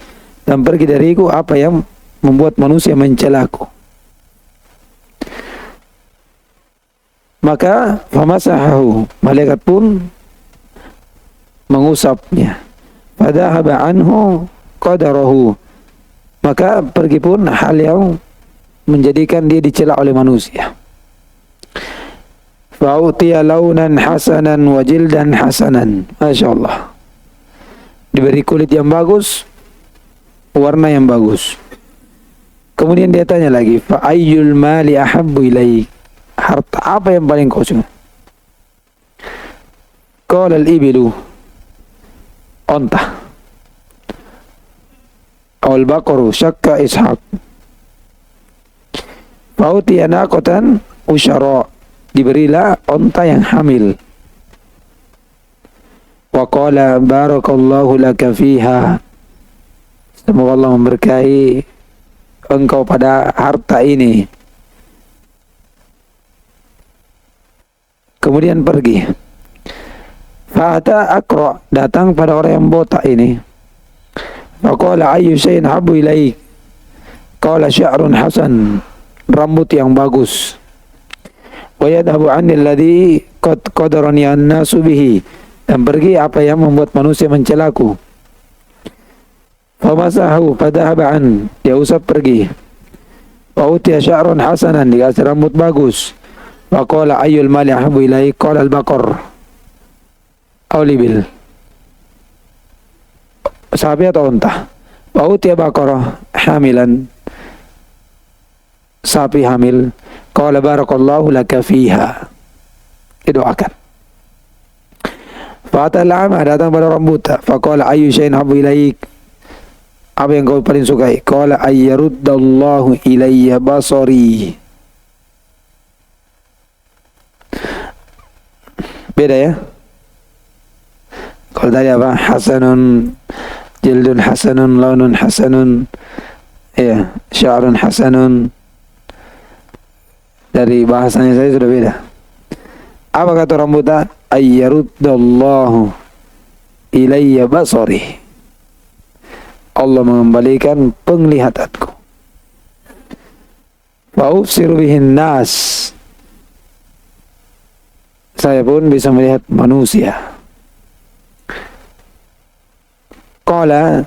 dan pergi dariku apa yang membuat manusia mencelaku. Maka famasahahu, malaikat pun mengusapnya. Fadhahaba anhu qadarahu, maka pergi pun hal yang menjadikan dia dicela oleh manusia. Fa'utiya launan hasanan wa jildan hasanan. Masya Allah, diberi kulit yang bagus, warna yang bagus. Kemudian dia tanya lagi, fa ayyul mali ahabbu ilaik, harta apa yang paling kau suka? Qala al-ibilu, onta. Al baqaru, syakka Ishaq. Fa'utiya naqatan usyara, diberilah onta yang hamil. Wa qala barakallahu laka fiha, semoga Allah memberkahi engkau pada harta ini. Kemudian pergi. Fa'ata Aqra, datang pada orang yang botak ini. Faqala ayyu syai'in habbu ilaik. Qala sya'run hasan, rambut yang bagus. Wa yadhabu 'anil ladzi qadarani an-nasu bihi, dan pergi apa yang membuat manusia mencelaku. Famasahu fadhahaba an, dia usap pergi. Wa utiya sya'run hasanan, dikasih rambut bagus. Wa qala ayyul mali ahabbu ilaik. Qala al-baqar aw libil, sapi atau unta. Wa utiya baqarah hamilan, sapi hamil. Qala barakallahu laka fiha, didoakan. Fa'ata al-a'ma, datang pada orang buta. Faqala ayyu syai'in habbu ilaik, apa yang kau paling sukai? Qala ayyaruddallahu ilayya basari. Beda ya. Kalau tadi apa? Hasanun, jildun hasanun, launun hasanun, ya, sya'run hasanun. Dari bahasanya saya sudah beda. Apa kata orang buta? Ayyaruddallahu ilayya basari, Allah mengembalikan penglihatanku. Fa'ufsiru bihin nas, saya pun bisa melihat manusia. Qala,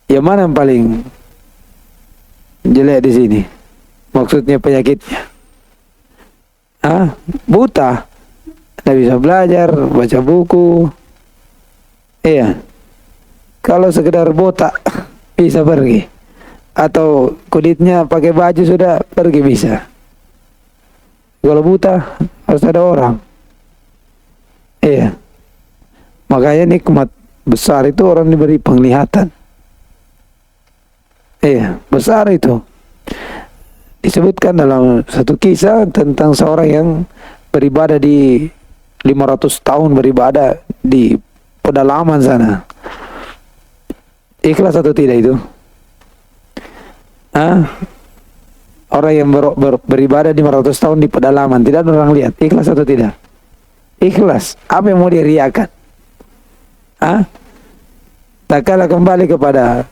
yang mana yang paling jelek di sini? Maksudnya penyakitnya. Buta, tidak bisa belajar, baca buku. Iya. Kalau sekedar botak bisa pergi, atau kulitnya pakai baju sudah pergi bisa. Kalau buta harus ada orang. Iya. Makanya nikmat besar itu orang diberi penglihatan. Iya, besar itu. Disebutkan dalam satu kisah tentang seorang yang beribadah di 500 tahun beribadah di pedalaman sana. Ikhlas atau tidak itu? Orang yang beribadah 500 tahun di pedalaman, tidak ada orang lihat. Ikhlas atau tidak? Ikhlas. Apa yang mau dia riakan? Tak kalah kembali kepada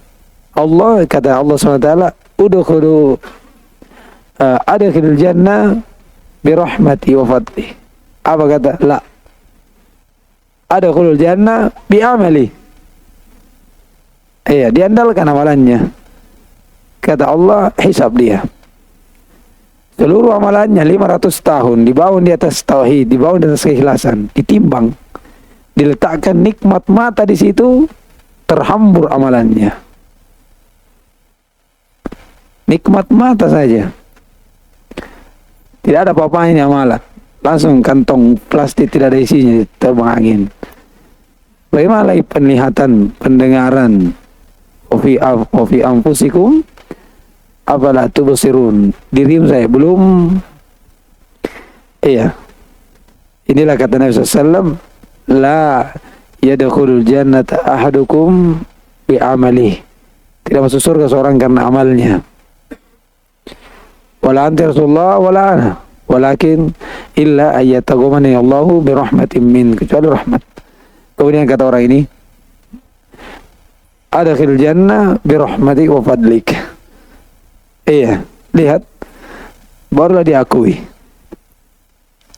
Allah. Kata Allah SWT, udkhulu adkhilul jannah birahmati wa fadli. Apa kata? La. Adkhulul jannah bi'amali. Iya, diandalkan amalannya. Kata Allah, hisab dia. Seluruh amalannya 500 tahun dibangun di atas tauhid, dibangun di atas keikhlasan, ditimbang, diletakkan nikmat mata di situ, terhambur amalannya. Nikmat mata saja. Tidak ada apa-apanya amalan. Langsung kantong plastik tidak ada isinya, terbang angin. Bagaimana lagi penglihatan, pendengaran? Wa fi anfusikum afala tubsirun. Dirimu saya belum. Iya. Inilah kata Nabi SAW, la yadkhulul jannata ahadukum bi amali. Tidak masuk surga seorang karena amalnya. Wala anta Rasulullah wala ana. Walakin illa ayyataghamani Allahu bi rahmatin min, kecuali rahmat. Kemudian kata orang ini, adkhil jannah bi rahmatik wa fadlik. Iya, lihat, barulah diakui.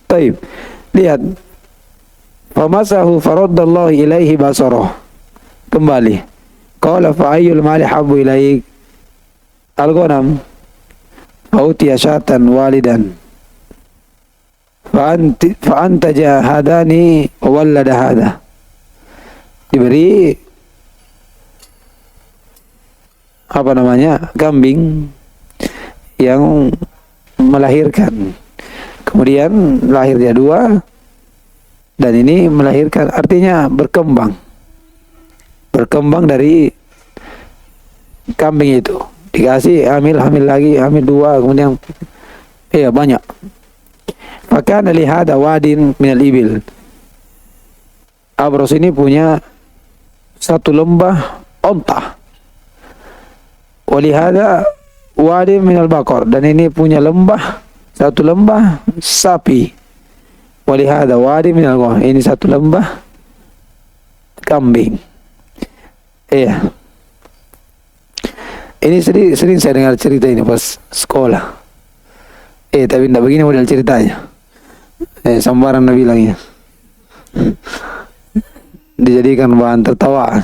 Taib, lihat, famasahu faraddallahu ilaihi basarah. Kembali, qala fa ayyul mali habbu ilaik, al-ghanam, fautiya syatan walidan, fa'antaja hadani wallada hada. Diberi apa namanya, kambing yang melahirkan, kemudian lahir dia 2, dan ini melahirkan artinya berkembang dari kambing itu, dikasih hamil lagi, hamil 2, kemudian banyak. Fakana li hada wadin minal ibil, Abros ini punya 1 lembah onta. Walihada wadi minal bakor, dan ini punya lembah, 1 lembah sapi. Walihada wadi minal ghanam, ini 1 lembah kambing. Iya. Ini sering saya dengar cerita ini pas sekolah. Tapi tidak begini model ceritanya. Sambaran Nabi bilangnya. Dijadikan bahan tertawa.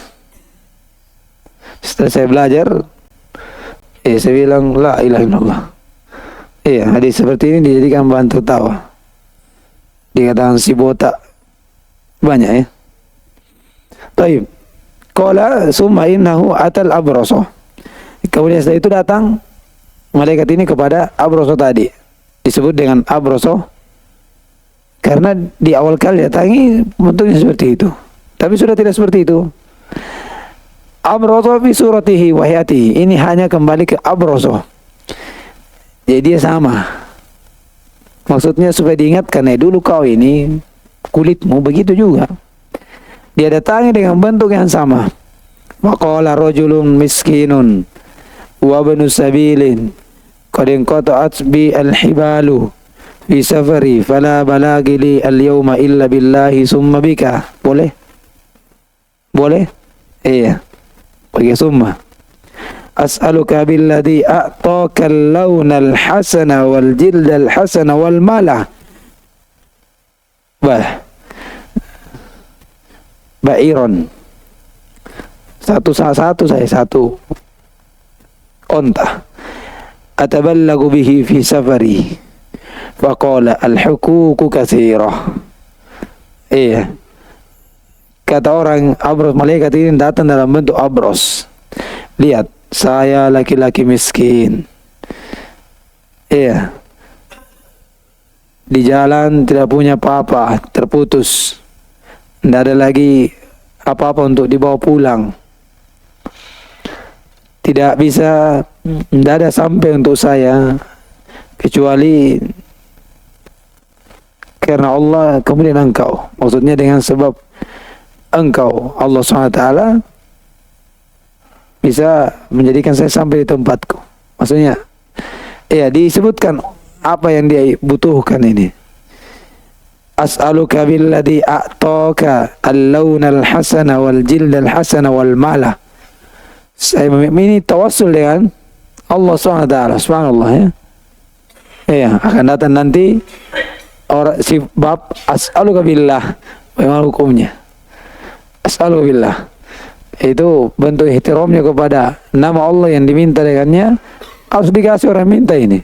Setelah saya belajar, saya bilang la ilaha illallah. Hadis seperti ini dijadikan bahan tertawa. Dikatakan si botak banyak ya. Taib. Qala summa innahu atal abroso. Kemudian setelah itu datang malaikat ini kepada Abroso tadi. Disebut dengan Abroso karena di awal kali datangi bentuknya seperti itu. Tapi sudah tidak seperti itu. Abroso fi suratihi wa hayatihi. Ini hanya kembali ke Abroso. Jadi dia sama. Maksudnya supaya diingatkan, dulu kau ini kulitmu begitu juga. Dia datangi dengan bentuk yang sama. Wa qala rajulun miskinun wa ibnu sabilin qad inqata'at bi al-hibalu fi safari fala balagi li al-yawma illa billahi summa bika. Boleh? Boleh? Iya. Pakai summa. As'aluka billadhi a'taka al-lawna al-hasana wal jilda al-hasana wal mala. Ba'iron. Satu onta. Ataballagu bihi fi safari. Faqala al-huququ katsirah. Iya. Kata orang Abros, malaikat ini datang dalam bentuk Abros. Lihat, saya laki-laki miskin. Iya. Di jalan tidak punya apa-apa, terputus. Tidak ada lagi apa-apa untuk dibawa pulang. Tidak bisa, tidak ada sampai untuk saya kecuali karena Allah, kemudian engkau. Maksudnya dengan sebab engkau, Allah SWT, bisa menjadikan saya sampai di tempatku. Maksudnya, disebutkan apa yang dia butuhkan ini. As'aluka billadhi a'taka al-lawna al-hasana wal jilda al-hasana wal mala. Saya ini tawassul dengan Allah SWT, subhanallah ya. Akan datang nanti orang si bab as'aluka billah, bagaimana hukumnya? As'aluka billah itu bentuk ihtiramnya kepada nama Allah yang diminta dengannya, harus dikasih orang minta ini.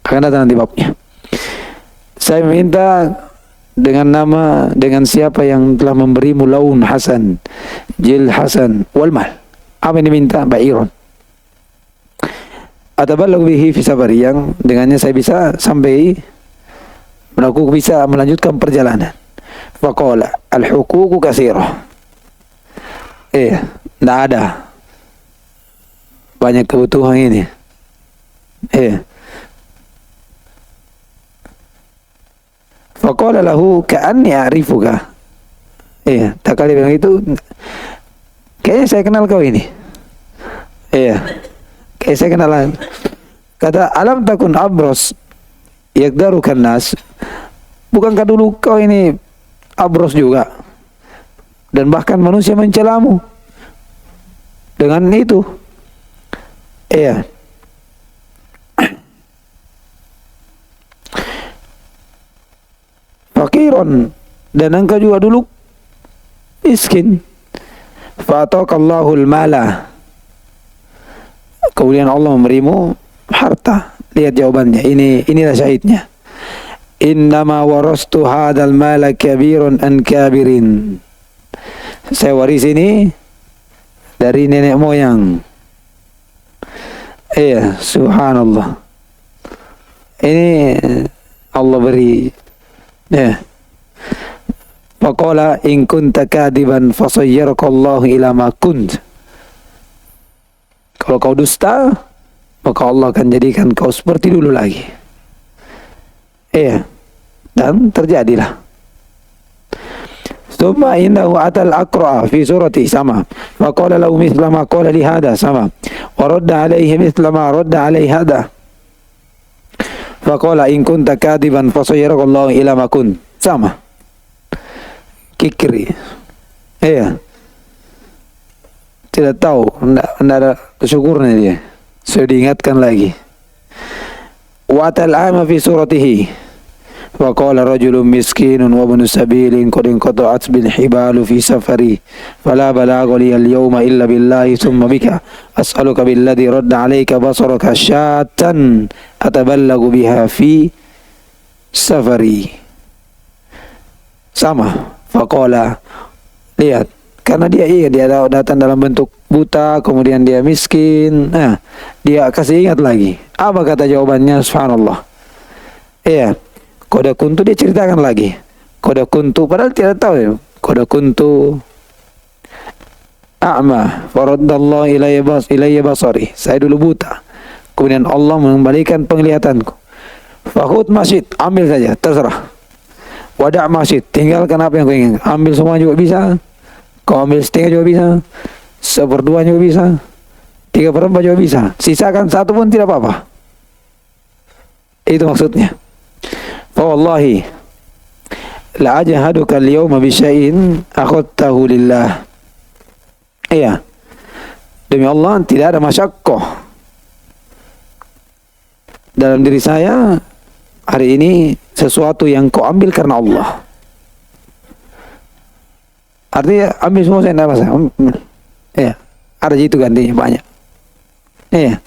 Akan datang nanti babnya. Saya minta dengan siapa yang telah memberimu laun hasan, jil hasan, wal mal. Apa yang diminta? Ba'iron. Atabalaghu bihi fi safari, yang dengannya saya bisa sampai bisa melanjutkan perjalanan. Faqala al-huququ katsirah. Tidak ada banyak kebutuhan ini. Iya. Faqala lahu ka'anni a'rifuka. Iya, tak kali bilang itu, kayaknya saya kenal kau ini. Iya. Kayak saya kenalan. Kata, alam takun abros yakdarukan nas. Bukankah dulu kau ini abros juga? Dan bahkan manusia mencelamu dengan itu. Iya. Fakiron, dan engkau juga dulu miskin. Fataqallahul mala. Kemudian Allah memberimu harta. Lihat jawabannya. Inilah syahidnya. Innama warastu hadal mala kabirun an kabirin. Saya waris ini dari nenek moyang. Iya, subhanallah. Ini Allah beri. Ya. Faqala in kunta kadiban fasayyarakallahu ila ma kunt. Kalau kau dusta, maka Allah akan jadikan kau seperti dulu lagi. Iya. Dan terjadilah. Thumma innahu atal aqra fi surati sama. Faqala lahu mithla ma qala li hada sama. Wa radda alayhi mithla ma radda alayhi hada. Faqala in kunta kadiban fasayyarakallahu ila ma kunt. Sama. Kikri. Iya. Tidak tahu, tidak ada syukurnya dia. Sudah diingatkan lagi. Wa tal'ama fi suratihi. Wa qala rajulun miskinun wa ibnu sabilin qad inqata'at bil hibalu fi safari fala balagha li al yawma illa billahi thumma bika as'aluka billadhi radda 'alayka basaraka syatan ataballagu biha fi safari. Sama. Faqala, lihat, karena dia datang dalam bentuk buta, kemudian dia miskin. Nah, dia kasih ingat lagi. Apa kata jawabannya? Subhanallah. Iya, koda kuntu dia ceritakan lagi. Koda kuntu, padahal tidak tahu ya. Koda kuntu a'ma, faraddallahu ilayya basari. Saya dulu buta. Kemudian Allah mengembalikan penglihatanku. Fakhud masjid, ambil saja, terserah. Wadah masjid, tinggalkan apa yang kau ingin. Ambil semua juga bisa. Kau ambil setengah juga bisa. Seperdua juga bisa. 3/4 juga bisa. Sisakan satu pun tidak apa-apa. Itu maksudnya. Fawallahi la ajahaduka al-yawma bi syai'in akhadtahu lillah. Iya. Demi Allah tidak ada masyaqqah dalam diri saya hari ini, sesuatu yang kau ambil karena Allah. Artinya ambil semua, saya tidak masalah. Iya, ada itu gantinya banyak. Iya,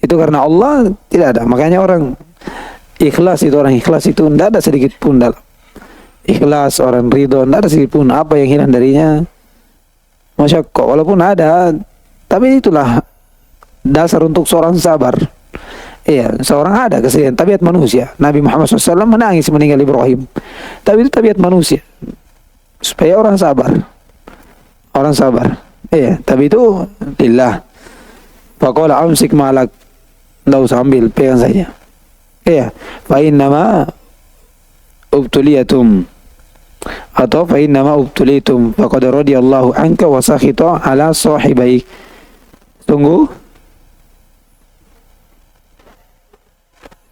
itu karena Allah tidak ada. Makanya orang ikhlas itu tidak ada sedikit pun dalam ikhlas, orang ridho tidak ada sedikit pun apa yang hilang darinya. Masyaqqah, walaupun ada, tapi itulah dasar untuk seorang sabar. Iya, seorang ada kesedihan, tabiat manusia. Nabi Muhammad SAW menangis meninggal Ibrahim. Tapi itu tabiat manusia. Supaya orang sabar. Orang sabar. Iya, tapi itu lillah. Faqala amsik malak. Tidak usah ambil, pegang saja. Iya, fa innama ubtuliyatum. Atau fa innama ubtulitum faqad radiyallahu anka wa sakhita ala sahibaik. Tunggu.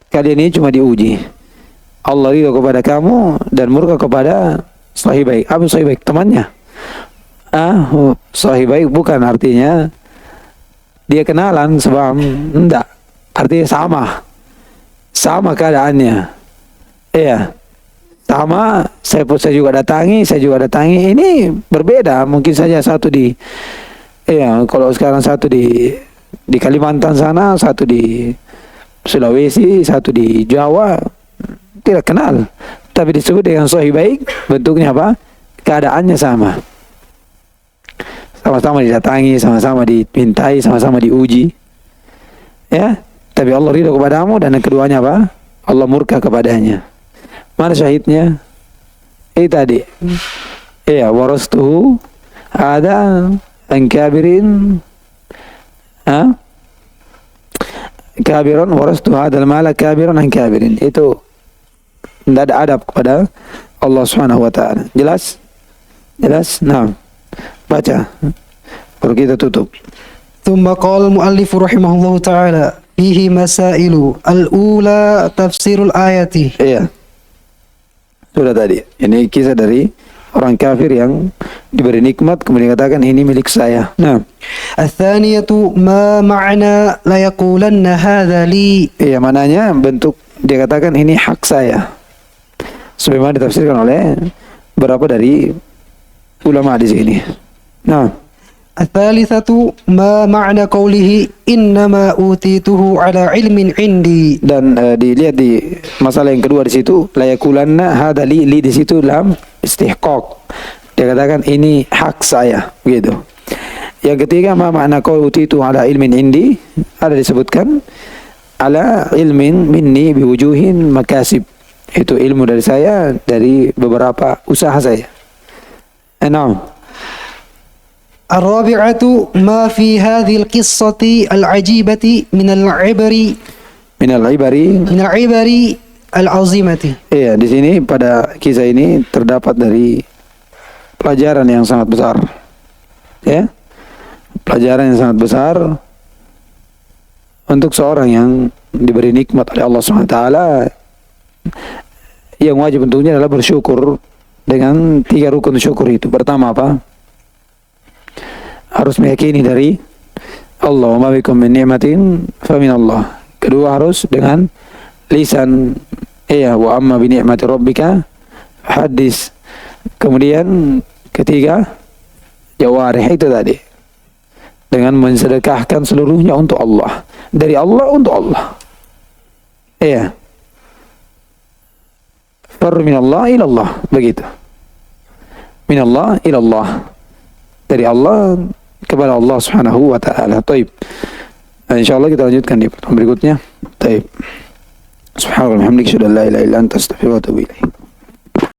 Kalian ini cuma diuji. Allah ridho kepada kamu dan murka kepada sahibaik. Apa sahibaik? Temannya. Sahibaik bukan artinya dia kenalan sebab enggak. Artinya sama. Sama keadaannya. Iya. Sama, saya juga datangi. Ini berbeda. Mungkin saja satu di, iya, kalau sekarang satu di Kalimantan sana, satu di Sulawesi, satu di Jawa, tidak kenal. Tapi disebut dengan sahih baik, bentuknya apa? Keadaannya sama. Sama-sama didatangi, sama-sama dimintai, sama-sama diuji. Ya, tapi Allah ridho kepadamu dan yang keduanya apa? Allah murka kepadanya. Mana syahidnya? Tadi. Iya, warastuhu ada angkabirin. kabiran warastu hadzal mala kabiran an kabirin. Itu tidak ada adab kepada Allah Subhanahu wa taala. Jelas? Jelas? Nah. Baca. Baru kita tutup. ثم قال المؤلف رحمه الله تعالى فيه مسائل الأولى تفسير الآية. Iya. Sudah tadi. Ini kisah dari orang kafir yang diberi nikmat kemudian katakan ini milik saya. Nah. الثانية ما معنى لا يقولن هذا لي. Iya, mananya bentuk dia katakan ini hak saya. Sebagaimana ditafsirkan oleh beberapa dari ulama di sini. Nah. الثالثة ما معنى قوله إنما أوتيته على علم عندي. Dan dilihat di masalah yang kedua di situ la yakulanna hadza li di situ lam istihqaq. Dia katakan ini hak saya, begitu. Yang ketiga ma makna qaul utitu ala ilmin indi, ada disebutkan ala ilmin minni biwujuhin makasib. Itu ilmu dari saya dari beberapa usaha saya. Nah. الرابعة ما في هذه القصة العجيبة من العبر العظيمة. Iya, di sini pada kisah ini terdapat dari pelajaran yang sangat besar. Ya. Pelajaran yang sangat besar untuk seorang yang diberi nikmat oleh Allah SWT. Yang wajib untuknya adalah bersyukur dengan 3 rukun syukur itu. Pertama apa? Harus meyakini dari Allah, wa ma bikum min ni'matin fa min Allah. Kedua harus dengan lisan, wa amma bi ni'mati rabbika hadis. Kemudian ketiga jawarih, itu tadi dengan mensedekahkan seluruhnya untuk Allah, dari Allah untuk Allah. Far min Allah ila Allah, begitu. Min Allah ila Allah, dari Allah kepada Allah Subhanahu wa taala. Baik. Insyaallah kita lanjutkan di pertemuan berikutnya. Baik. Subhanallah, alhamdulillah, la ilaha illa anta, astaghfiruka wa atubu ilaik.